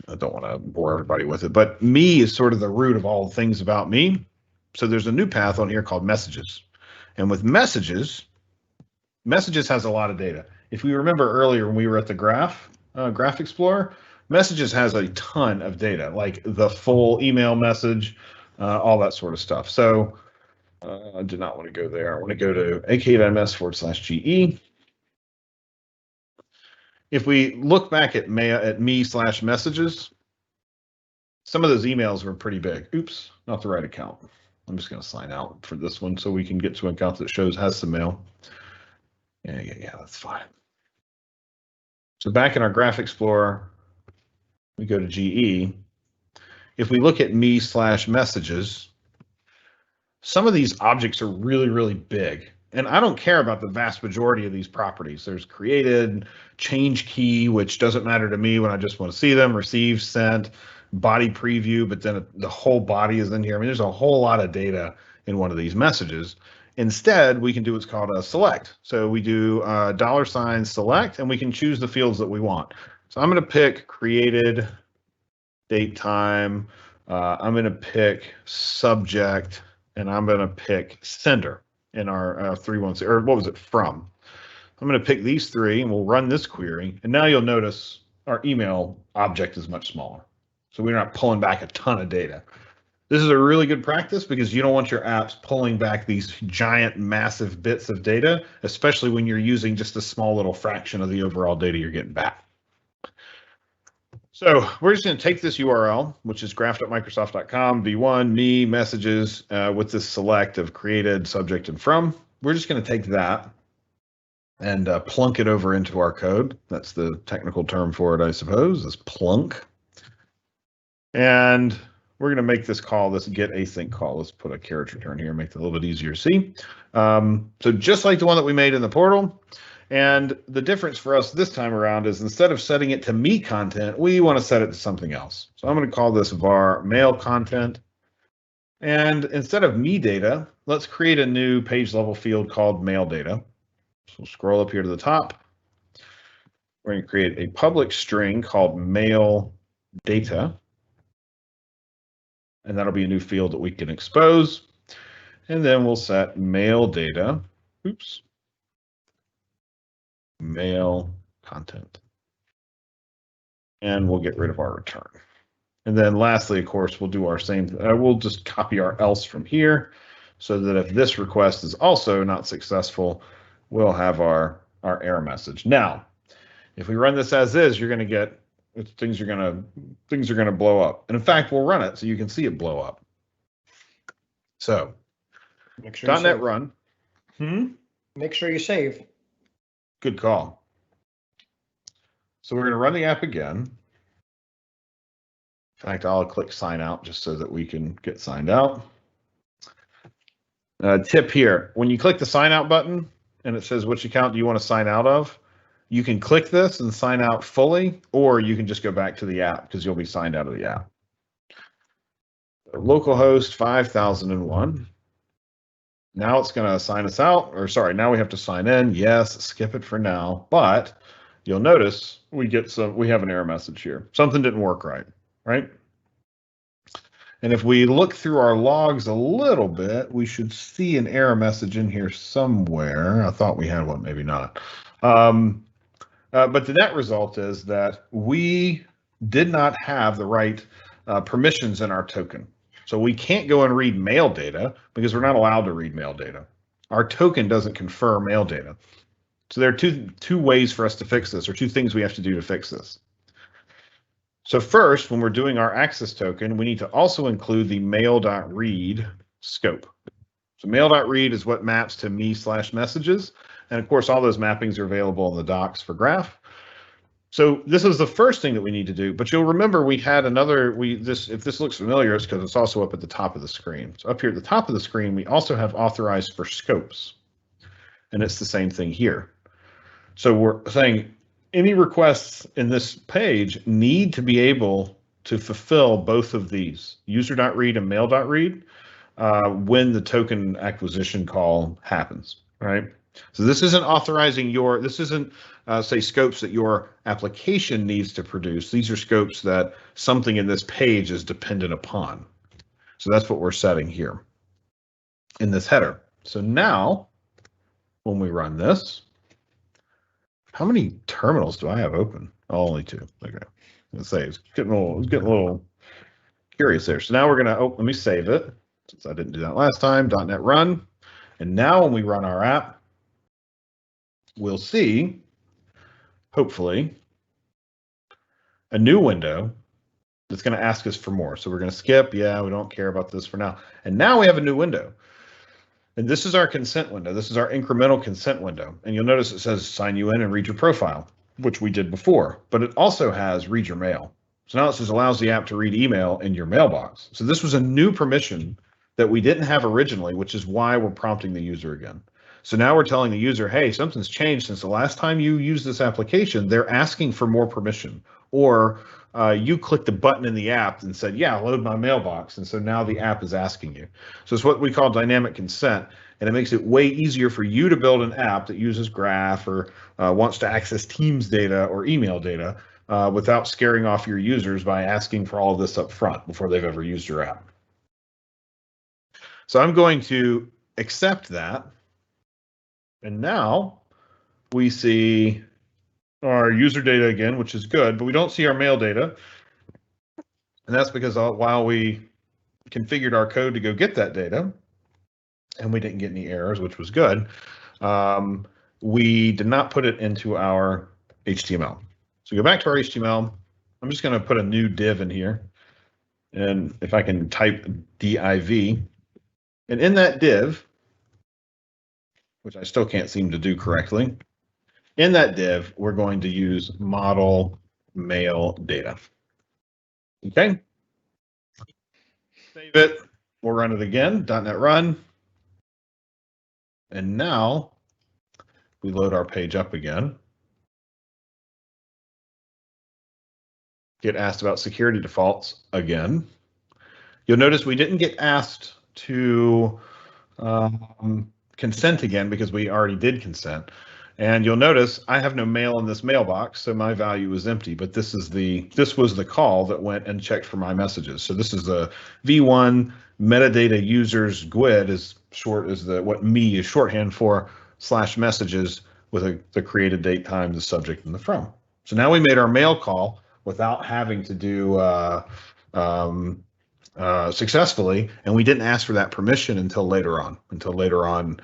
to bore everybody with it, but me is sort of the root of all things about me. So there's a new path on here called messages. And with messages has a lot of data. If we remember earlier when we were at the Graph Explorer, messages has a ton of data, like the full email message, all that sort of stuff. So I did not want to go there. I want to go to ak.ms/ge. If we look back at me/messages, some of those emails were pretty big. Oops, not the right account. I'm just going to sign out for this one so we can get to an account that has some mail. Yeah, that's fine. So back in our Graph Explorer, we go to GE. If we look at me/messages, some of these objects are really, really big. And I don't care about the vast majority of these properties. There's created, change key, which doesn't matter to me when I just want to see them, receive, sent, body preview, but then the whole body is in here. I mean, there's a whole lot of data in one of these messages. Instead, we can do what's called a select. So we do $select, and we can choose the fields that we want. So I'm going to pick created, date, time. I'm going to pick subject, and I'm going to pick sender in our 316, or what was it, from. I'm going to pick these three, and we'll run this query. And now you'll notice our email object is much smaller. So we're not pulling back a ton of data. This is a really good practice because you don't want your apps pulling back these giant, massive bits of data, especially when you're using just a small little fraction of the overall data you're getting back. So we're just going to take this URL, which is graph.microsoft.com, v1, me, messages, with this select of created, subject, and from. We're just going to take that and plunk it over into our code. That's the technical term for it, I suppose, is plunk. And we're going to make this call, this get async call. Let's put a carriage return here, make it a little bit easier to see. So just like the one that we made in the portal, and the difference for us this time around is instead of setting it to me content, we want to set it to something else. So I'm going to call this var mail content. And instead of me data, let's create a new page level field called mail data. So scroll up here to the top. We're going to create a public string called mail data. And that'll be a new field that we can expose. And then we'll set mail data, mail content. And we'll get rid of our return. And then lastly, of course, we'll do our same, we'll just copy our else from here so that if this request is also not successful, we'll have our error message. Now, if we run this as is, you're going to get things are going to blow up. And in fact, we'll run it so you can see it blow up. So make sure .NET run. Make sure you save. Good call. So we're going to run the app again. In fact, I'll click sign out just so that we can get signed out. Tip here, when you click the sign out button and it says which account do you want to sign out of, you can click this and sign out fully, or you can just go back to the app because you'll be signed out of the app. Localhost 5001. Now it's going to sign us out, or sorry, now we have to sign in. Yes, skip it for now, but you'll notice we have an error message here. Something didn't work right? And if we look through our logs a little bit, we should see an error message in here somewhere. I thought we had one, maybe not. But the net result is that we did not have the right permissions in our token. So we can't go and read mail data because we're not allowed to read mail data. Our token doesn't confer mail data. So there are two ways for us to fix this, or two things we have to do to fix this. So first, when we're doing our access token, we need to also include the mail.read scope. So mail.read is what maps to me/messages. And of course, all those mappings are available in the docs for Graph. So this is the first thing that we need to do, but you'll remember we had another, if this looks familiar, it's because it's also up at the top of the screen. So up here at the top of the screen, we also have authorized for scopes, and it's the same thing here. So we're saying any requests in this page need to be able to fulfill both of these, user.read and mail.read, when the token acquisition call happens, right? So this isn't authorizing this isn't say scopes that your application needs to produce. These are scopes that something in this page is dependent upon. So that's what we're setting here in this header. So now when we run this, how many terminals do I have open? Oh, only 2. Okay. Let's say it's getting a little curious there. So now we're gonna let me save it since I didn't do that last time. .NET run. And now when we run our app, we'll see, hopefully, a new window that's going to ask us for more. So we're going to skip. Yeah, we don't care about this for now. And now we have a new window. And this is our consent window. This is our incremental consent window. And you'll notice it says sign you in and read your profile, which we did before. But it also has read your mail. So now it says allows the app to read email in your mailbox. So this was a new permission that we didn't have originally, which is why we're prompting the user again. So now we're telling the user, hey, something's changed since the last time you used this application. They're asking for more permission. Or you clicked the button in the app and said, yeah, load my mailbox. And so now the app is asking you. So it's what we call dynamic consent. And it makes it way easier for you to build an app that uses Graph or wants to access Teams data or email data without scaring off your users by asking for all of this up front before they've ever used your app. So I'm going to accept that. And now we see our user data again, which is good, but we don't see our mail data. And that's because while we configured our code to go get that data, and we didn't get any errors, which was good, we did not put it into our HTML. So go back to our HTML. I'm just going to put a new div in here. And if I can type div, and in that div, which I still can't seem to do correctly, in that div, we're going to use model mail data. Okay. Save it. We'll run it again. .NET run. And now we load our page up again. Get asked about security defaults again. You'll notice we didn't get asked to consent again because we already did consent. And you'll notice I have no mail in this mailbox, so my value is empty. But this was the call that went and checked for my messages. So this is the V1 metadata users GUID is what me is shorthand for / with the created date, time, the subject, and the from. So now we made our mail call without having to do successfully, and we didn't ask for that permission until later on.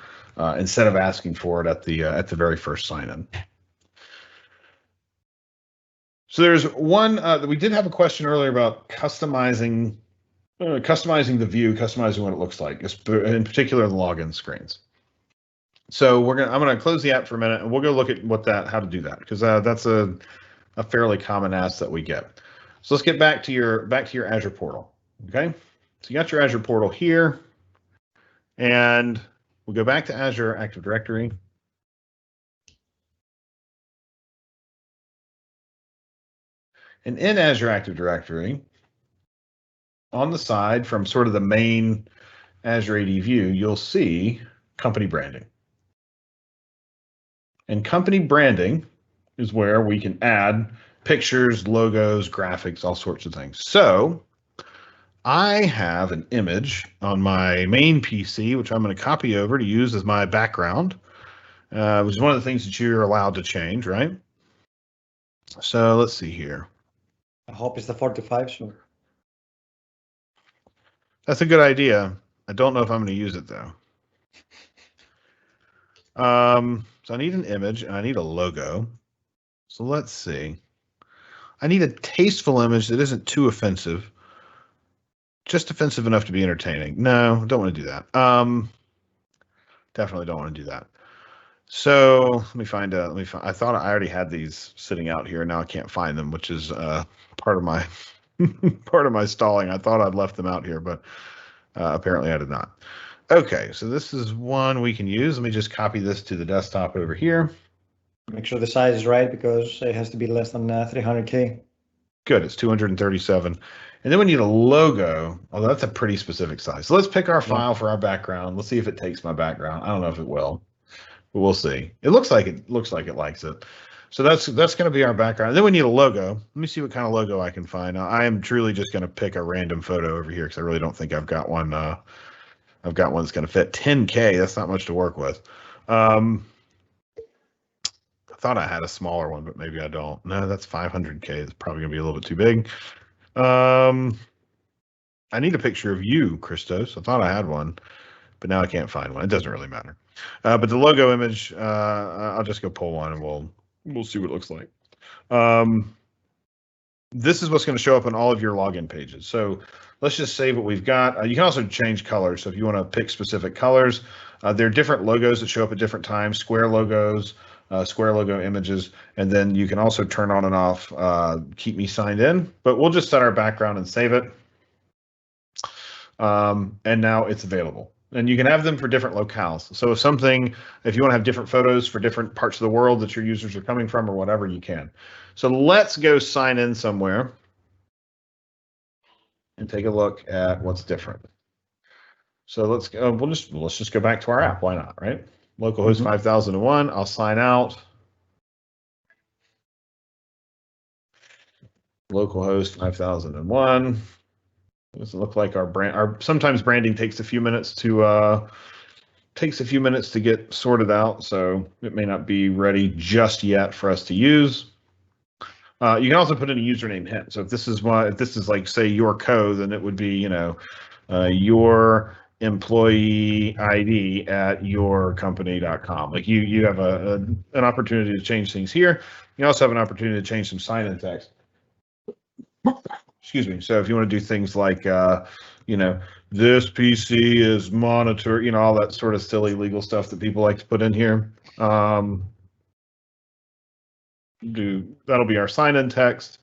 Instead of asking for it at the very first sign-in. So there's one that we did have a question earlier about customizing the view, customizing what it looks like, in particular the login screens. So I'm gonna close the app for a minute, and we'll go look at how to do that, because that's a fairly common ask that we get. So let's get back to your Azure portal. Okay, so you got your Azure portal here, and we'll go back to Azure Active Directory. And in Azure Active Directory, on the side from sort of the main Azure AD view, you'll see company branding. And company branding is where we can add pictures, logos, graphics, all sorts of things. So I have an image on my main PC, which I'm going to copy over to use as my background, which is one of the things that you're allowed to change, right? So let's see here. I hope it's the 45, so. That's a good idea. I don't know if I'm going to use it though. So I need an image and I need a logo. So let's see. I need a tasteful image that isn't too offensive. Just offensive enough to be entertaining. No, don't want to do that. Definitely don't want to do that. So let me find. I thought I already had these sitting out here. Now I can't find them, which is part of my part of my stalling. I thought I'd left them out here, but apparently I did not. Okay, so this is one we can use. Let me just copy this to the desktop over here. Make sure the size is right because it has to be less than 300K. Good, it's 237. And then we need a logo. Although that's a pretty specific size. So let's pick our file for our background. Let's see if it takes my background. I don't know if it will, but we'll see. It looks like it likes it. So that's going to be our background. And then we need a logo. Let me see what kind of logo I can find. Now, I am truly just going to pick a random photo over here because I really don't think I've got one. I've got one that's going to fit 10K. That's not much to work with. I thought I had a smaller one, but maybe I don't. No, that's 500K. It's probably going to be a little bit too big. I need a picture of you, Christos. I thought I had one, but now I can't find one. It doesn't really matter. But the logo image, I'll just go pull one and we'll see what it looks like. This is what's going to show up on all of your login pages. So let's just save what we've got. You can also change colors. So if you want to pick specific colors, there are different logos that show up at different times, square logos, square logo images, and then you can also turn on and off keep me signed in. But we'll just set our background and save it. And now it's available. And you can have them for different locales. So if you want to have different photos for different parts of the world that your users are coming from or whatever, you can. So let's go sign in somewhere and take a look at what's different. So let's just go back to our app. Why not, right? Localhost 5001. I'll sign out. Localhost 5001. Doesn't look like our brand. Sometimes branding takes a few minutes to get sorted out, so it may not be ready just yet for us to use. You can also put in a username hint. So if this is like, say, your code, then it would be, your employee ID at yourcompany.com. Like you have an opportunity to change things here. You also have an opportunity to change some sign-in text. Excuse me. So if you want to do things like, this PC is monitored, all that sort of silly legal stuff that people like to put in here. That'll be our sign-in text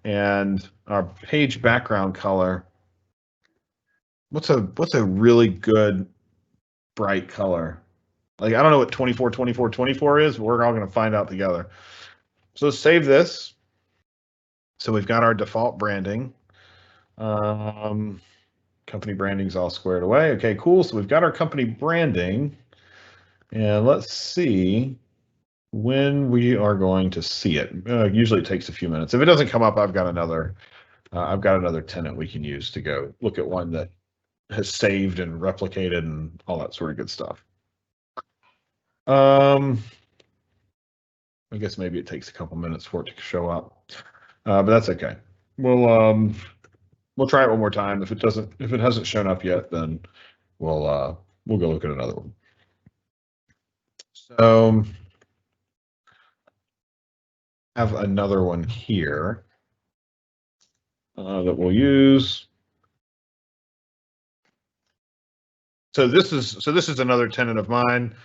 and our page background color. What's a really good bright color? Like, I don't know what 24, 24, 24 is, but we're all going to find out together. So let's save this. So we've got our default branding. Company branding's all squared away. Okay, cool. So we've got our company branding, and let's see when we are going to see it. Usually it takes a few minutes. If it doesn't come up, I've got another tenant we can use to go look at one that has saved and replicated and all that sort of good stuff. I guess maybe it takes a couple minutes for it to show up, but that's okay. We'll try it one more time. If it hasn't shown up yet, then we'll go look at another one. So I have another one here that we'll use. So this is another tenant of mine.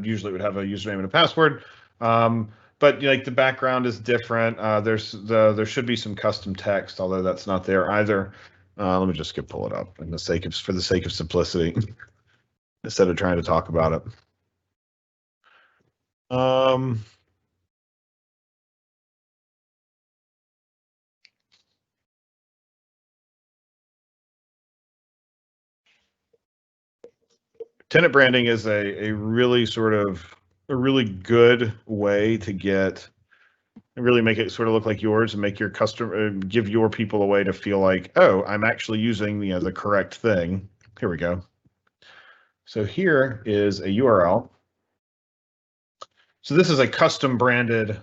Usually would have a username and a password. But like the background is different. There should be some custom text, although that's not there either. Let me just pull it up for the sake of simplicity, instead of trying to talk about it. tenant branding is a really sort of a really good way to get really make it sort of look like yours and make your customer give your people a way to feel like, oh, I'm actually using the correct thing. Here we go. So here is a URL. So this is a custom branded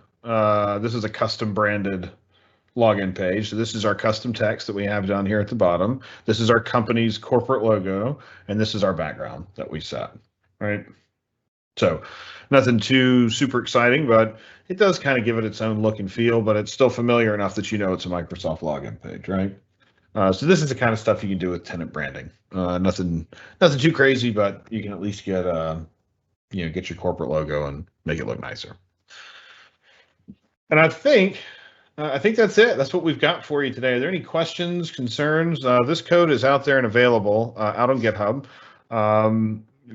login page. So this is our custom text that we have down here at the bottom. This is our company's corporate logo, and this is our background that we set, right? So nothing too super exciting, but it does kind of give it its own look and feel, but it's still familiar enough that you know it's a Microsoft login page, right? So this is the kind of stuff you can do with tenant branding. Nothing too crazy, but you can at least get get your corporate logo and make it look nicer. And I think that's it. That's what we've got for you today. Are there any questions, concerns? This code is out there and available out on GitHub.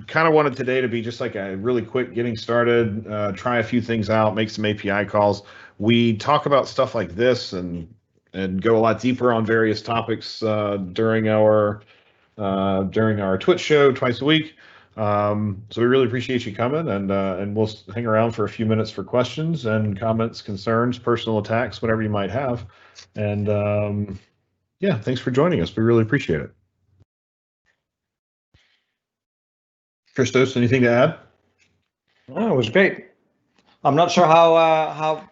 Kind of wanted today to be just like a really quick getting started, try a few things out, make some API calls. We talk about stuff like this and go a lot deeper on various topics during our Twitch show twice a week. So we really appreciate you coming, and we'll hang around for a few minutes for questions and comments, concerns, personal attacks, whatever you might have. And yeah, thanks for joining us. We really appreciate it. Christos, anything to add? Oh, it was great. I'm not sure how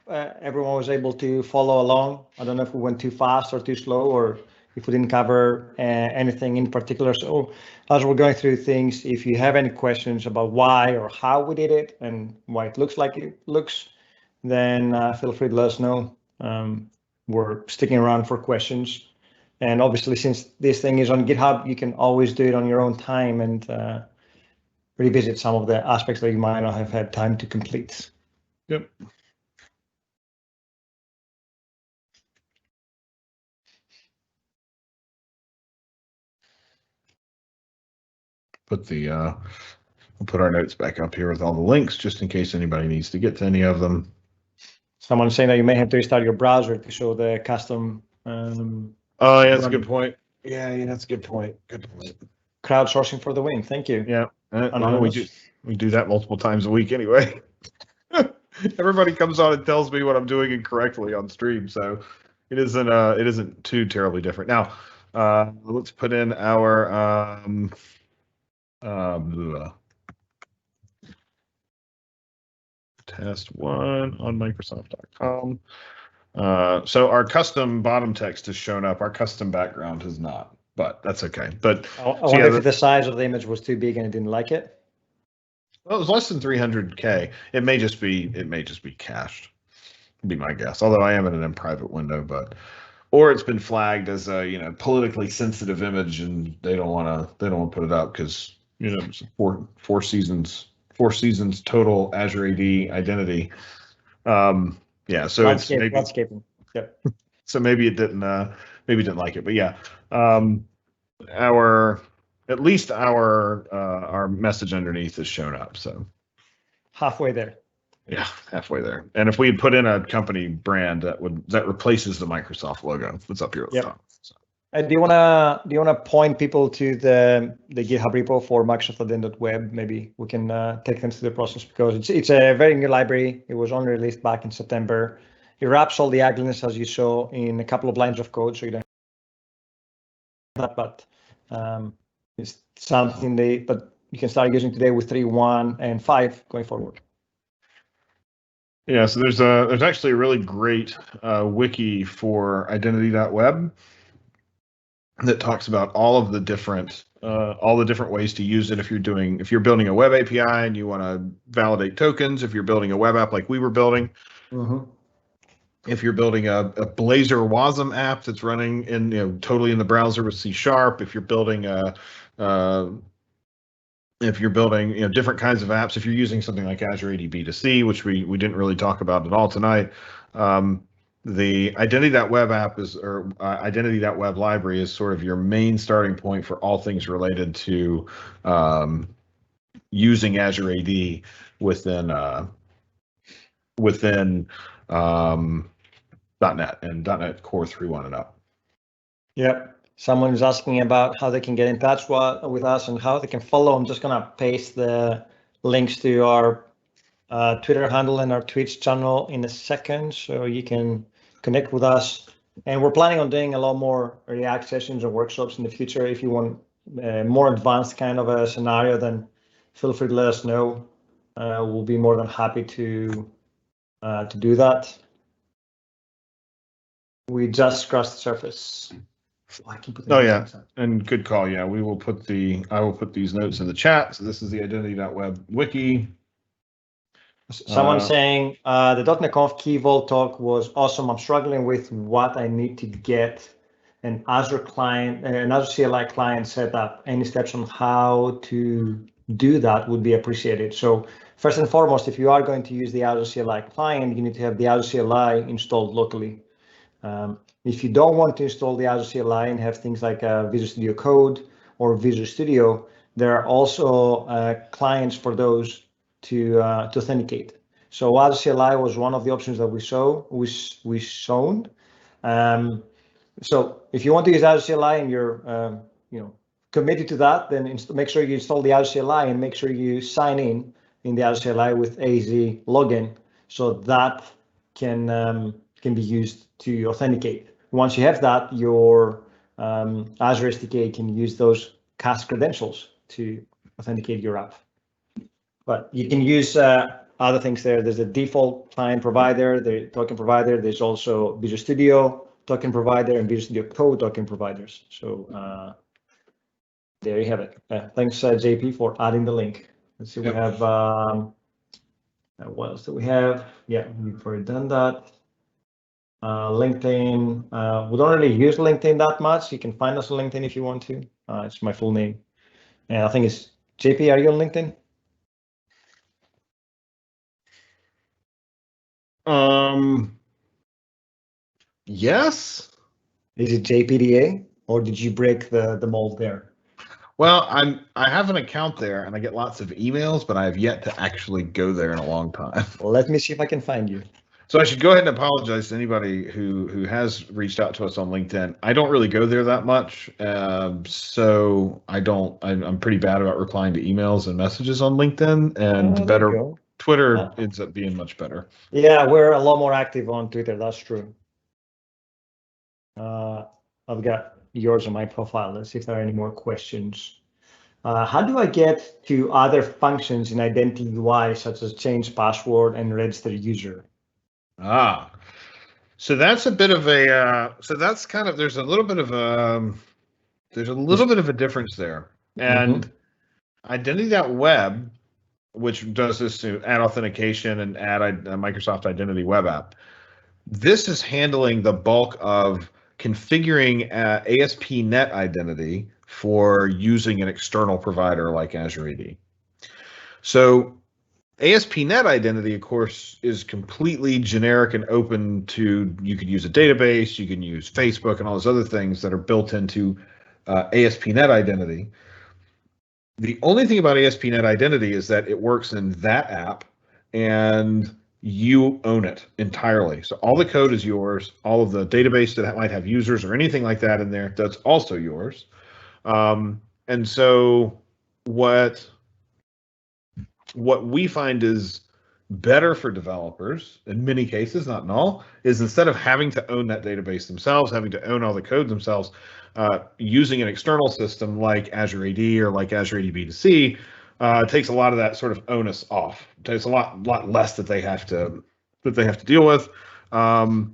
everyone was able to follow along. I don't know if we went too fast or too slow, or if we didn't cover anything in particular. So as we're going through things, if you have any questions about why or how we did it and why it looks like it looks, then feel free to let us know. We're sticking around for questions. And obviously, since this thing is on GitHub, you can always do it on your own time and revisit some of the aspects that you might not have had time to complete. Yep. We'll put our notes back up here with all the links just in case anybody needs to get to any of them. Someone's saying that you may have to restart your browser to show the custom. Oh, yeah, that's a good point. Yeah, that's a good point. Good point. Crowdsourcing for the win. Thank you. Yeah, we do that multiple times a week anyway. Everybody comes on and tells me what I'm doing incorrectly on stream, so it isn't too terribly different. Now, let's put in our test one on Microsoft.com. So our custom bottom text has shown up. Our custom background has not, but that's okay. But I wonder if the size of the image was too big and it didn't like it. Well, it was less than 300K. It may just be cached. Would be my guess. Although I am in an private window, or it's been flagged as a politically sensitive image, and they don't want to put it up because it's four seasons total Azure AD identity. Yeah, so it's maybe landscaping. Yep. So maybe it didn't like it, but yeah, at least our message underneath is shown up. So halfway there. Yeah, halfway there. And if we had put in a company brand, that replaces the Microsoft logo that's up here at the top. So. Do you wanna point people to the GitHub repo for Microsoft.web? Maybe we can take them through the process, because it's a very new library. It was only released back in September. It wraps all the ugliness, as you saw, in a couple of lines of code, so you don't have that, but it's something but you can start using today with 3.1 and 5 going forward. Yeah, so there's actually a really great wiki for identity.web that talks about all the different ways to use it. If you're building a web API and you want to validate tokens, if you're building a web app like we were building, if you're building a Blazor WASM app that's running in totally in the browser with C#, if you're building different kinds of apps, if you're using something like Azure AD B2C, which we didn't really talk about at all tonight, the identity.web app identity.web library is sort of your main starting point for all things related to using Azure AD within .NET and .NET Core 3.1 and up. Yep. Someone is asking about how they can get in touch with us and how they can follow. I'm just gonna paste the links to our Twitter handle and our Twitch channel in a second, so you can connect with us. And we're planning on doing a lot more React sessions and workshops in the future. If you want more advanced kind of a scenario, then feel free to let us know. We'll be more than happy to do that. We just scratched the surface. Oh yeah, and good call. Yeah, we will put I will put these notes in the chat. So this is the identity.web wiki. Someone saying the .NET Conf Key Vault talk was awesome. I'm struggling with what I need to get an Azure client, an Azure CLI client set up. Any steps on how to do that would be appreciated. So first and foremost, if you are going to use the Azure CLI client, you need to have the Azure CLI installed locally. If you don't want to install the Azure CLI and have things like Visual Studio Code or Visual Studio, there are also clients for those to authenticate. So Azure CLI was one of the options that we shown. So if you want to use Azure CLI and you're committed to that, then make sure you install the Azure CLI and make sure you sign in the Azure CLI with AZ login, so that can be used to authenticate. Once you have that, your Azure SDK can use those CAS credentials to authenticate your app. But you can use other things there. There's a default client provider, the token provider. There's also Visual Studio token provider and Visual Studio Code token providers. So there you have it. Thanks, JP, for adding the link. Let's see, we have, what else do we have? Yeah, we've already done that. LinkedIn, we don't really use LinkedIn that much. You can find us on LinkedIn if you want to. It's my full name. And I think it's JP, are you on LinkedIn? Yes. Is it JPDA, or did you break the mold there? Well, I have an account there and I get lots of emails, but I have yet to actually go there in a long time. Well, let me see if I can find you. So I should go ahead and apologize to anybody who has reached out to us on LinkedIn. I don't really go there that much, so I'm pretty bad about replying to emails and messages on LinkedIn, and Twitter ends up being much better. Yeah, we're a lot more active on Twitter. That's true. I've got yours on my profile. Let's see if there are any more questions. How do I get to other functions in Identity UI, such as change password and register user? So that's a bit of a there's a little bit of a difference there. And identity.web, which does this to add authentication and add a Microsoft Identity web app, this is handling the bulk of configuring ASP.NET identity for using an external provider like Azure AD. So ASP.NET identity, of course, is completely generic and open to, you could use a database, you can use Facebook and all those other things that are built into ASP.NET identity. The only thing about ASP.NET identity is that it works in that app and you own it entirely. So all the code is yours, all of the database that might have users or anything like that in there, that's also yours. And so what we find is better for developers in many cases, not in all, is instead of having to own that database themselves, having to own all the code themselves, using an external system like Azure AD or like Azure AD B2C takes a lot of that sort of onus off. It takes a lot less that they have to deal with,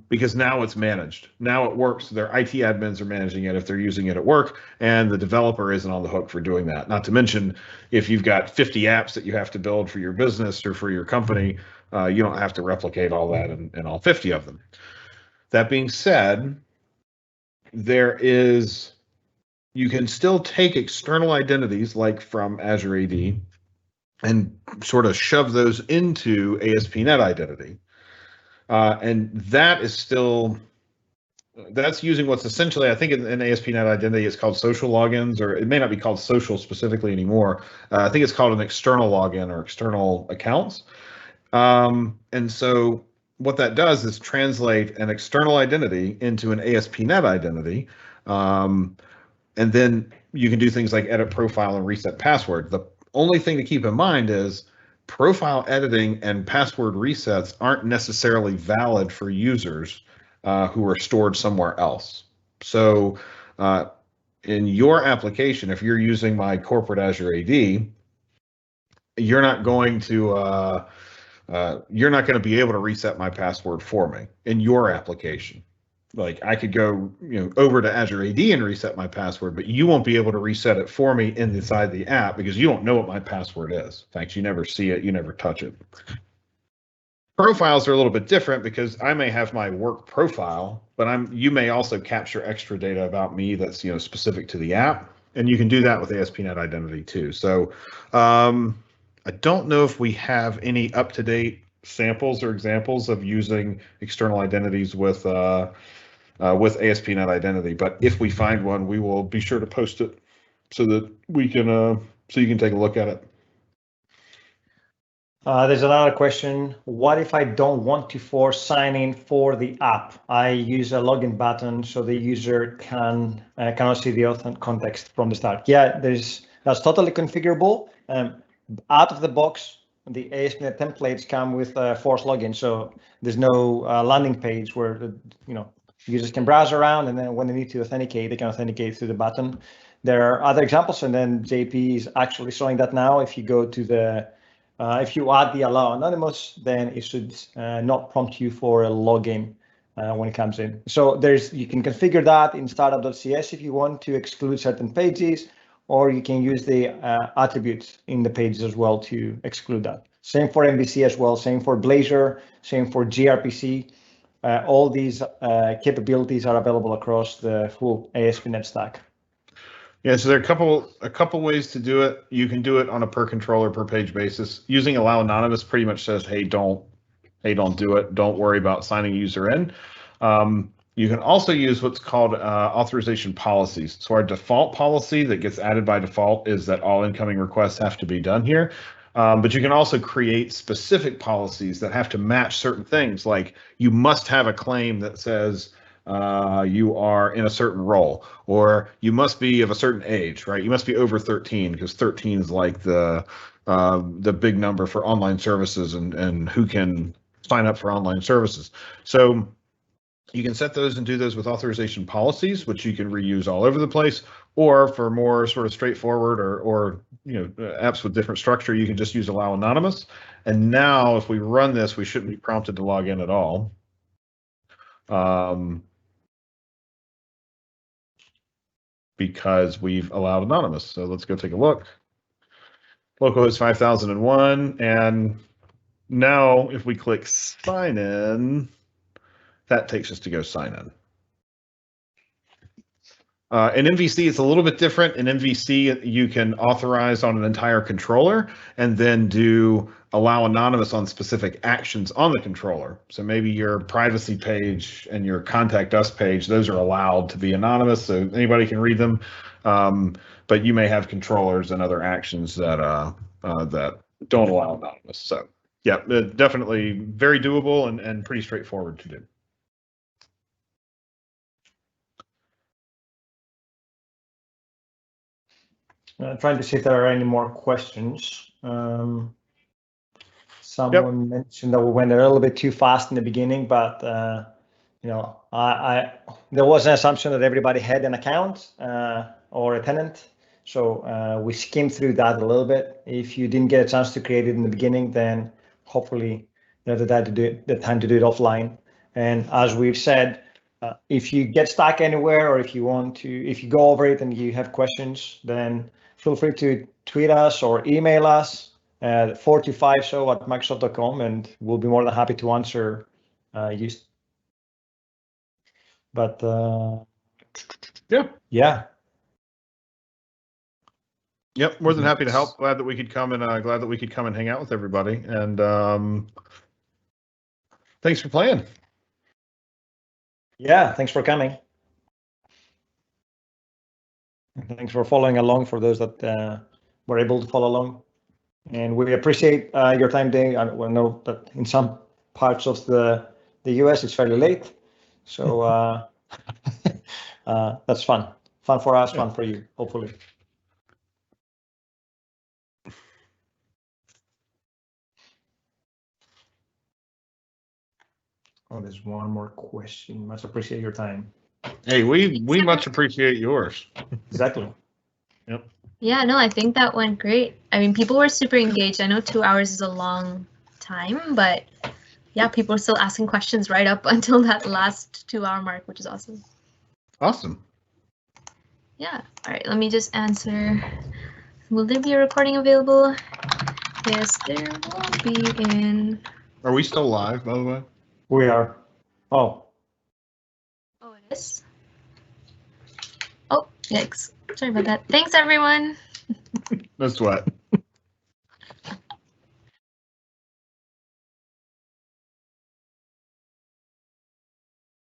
because now it's managed. Now it works. Their IT admins are managing it if they're using it at work, and the developer isn't on the hook for doing that. Not to mention, if you've got 50 apps that you have to build for your business or for your company, you don't have to replicate all that in all 50 of them. That being said, you can still take external identities like from Azure AD and sort of shove those into ASP.NET identity. And that's using what's essentially, I think in ASP.NET identity, it's called social logins, or it may not be called social specifically anymore. I think it's called an external login or external accounts. And so what that does is translate an external identity into an ASP.NET identity, And then you can do things like edit profile and reset password. The only thing to keep in mind is profile editing and password resets aren't necessarily valid for users who are stored somewhere else. So in your application, if you're using my corporate Azure AD, you're not going to be able to reset my password for me in your application. Like I could go, over to Azure AD and reset my password, but you won't be able to reset it for me inside the app because you don't know what my password is. In fact, you never see it, you never touch it. Profiles are a little bit different because I may have my work profile, but you may also capture extra data about me that's specific to the app, and you can do that with ASP.NET Identity too. So I don't know if we have any up-to-date samples or examples of using external identities with ASP.NET Identity, but if we find one, we will be sure to post it so that we can so you can take a look at it. There's another question. What if I don't want to force sign in for the app? I use a login button so the user cannot see the auth context from the start. Yeah, that's totally configurable. Out of the box, the ASP.NET templates come with force login, so there's no landing page where users can browse around, and then when they need to authenticate, they can authenticate through the button. There are other examples, and then JP is actually showing that now. If you go to the if you add the allow anonymous, then it should not prompt you for a login when it comes in. So you can configure that in startup.cs if you want to exclude certain pages, or you can use the attributes in the pages as well to exclude that. Same for MVC as well, same for Blazor, same for gRPC. All these capabilities are available across the full ASP.NET stack. Yeah, so there are a couple ways to do it. You can do it on a per controller, per page basis. Using allow anonymous pretty much says, hey, don't do it. Don't worry about signing a user in. You can also use what's called authorization policies. So our default policy that gets added by default is that all incoming requests have to be done here. But you can also create specific policies that have to match certain things, like you must have a claim that says you are in a certain role, or you must be of a certain age, right? You must be over 13 because 13 is like the big number for online services and who can sign up for online services. So you can set those and do those with authorization policies, which you can reuse all over the place, or for more sort of straightforward or apps with different structure, you can just use allow anonymous. And now if we run this, we shouldn't be prompted to log in at all. Because we've allowed anonymous. So let's go take a look. Localhost 5001, and now if we click sign in, that takes us to go sign in. In MVC, it's a little bit different. In MVC, you can authorize on an entire controller and then do allow anonymous on specific actions on the controller. So maybe your privacy page and your contact us page, those are allowed to be anonymous, so anybody can read them. But you may have controllers and other actions that that don't allow anonymous. So yeah, definitely very doable and pretty straightforward to do. Trying to see if there are any more questions. Someone mentioned that we went a little bit too fast in the beginning, but there was an assumption that everybody had an account or a tenant, so we skimmed through that a little bit. If you didn't get a chance to create it in the beginning, then hopefully you have the time to do it offline. And as we've said, if you get stuck anywhere, or if you go over it and you have questions, then feel free to tweet us or email us at 425show@microsoft.com, and we'll be more than happy to answer you. But yeah. Yep, more than happy to help. Glad that we could come and hang out with everybody. And thanks for playing. Yeah, thanks for coming. Thanks for following along for those that were able to follow along. And we appreciate your time today. I know that in some parts of the US it's fairly late, so that's fun. Fun for us, fun for you, hopefully. Oh, there's one more question. Much appreciate your time. Hey, we much appreciate yours. Exactly. Yep. Yeah, no, I think that went great. I mean, people were super engaged. I know 2 hours is a long time, but yeah, people are still asking questions right up until that last 2-hour mark, which is awesome. Awesome. Yeah. All right, let me just answer. Will there be a recording available? Yes, there will be in. Are we still live, by the way? We are. Oh. Oh, it is. Oh, yikes. Sorry about that. Thanks, everyone. No sweat.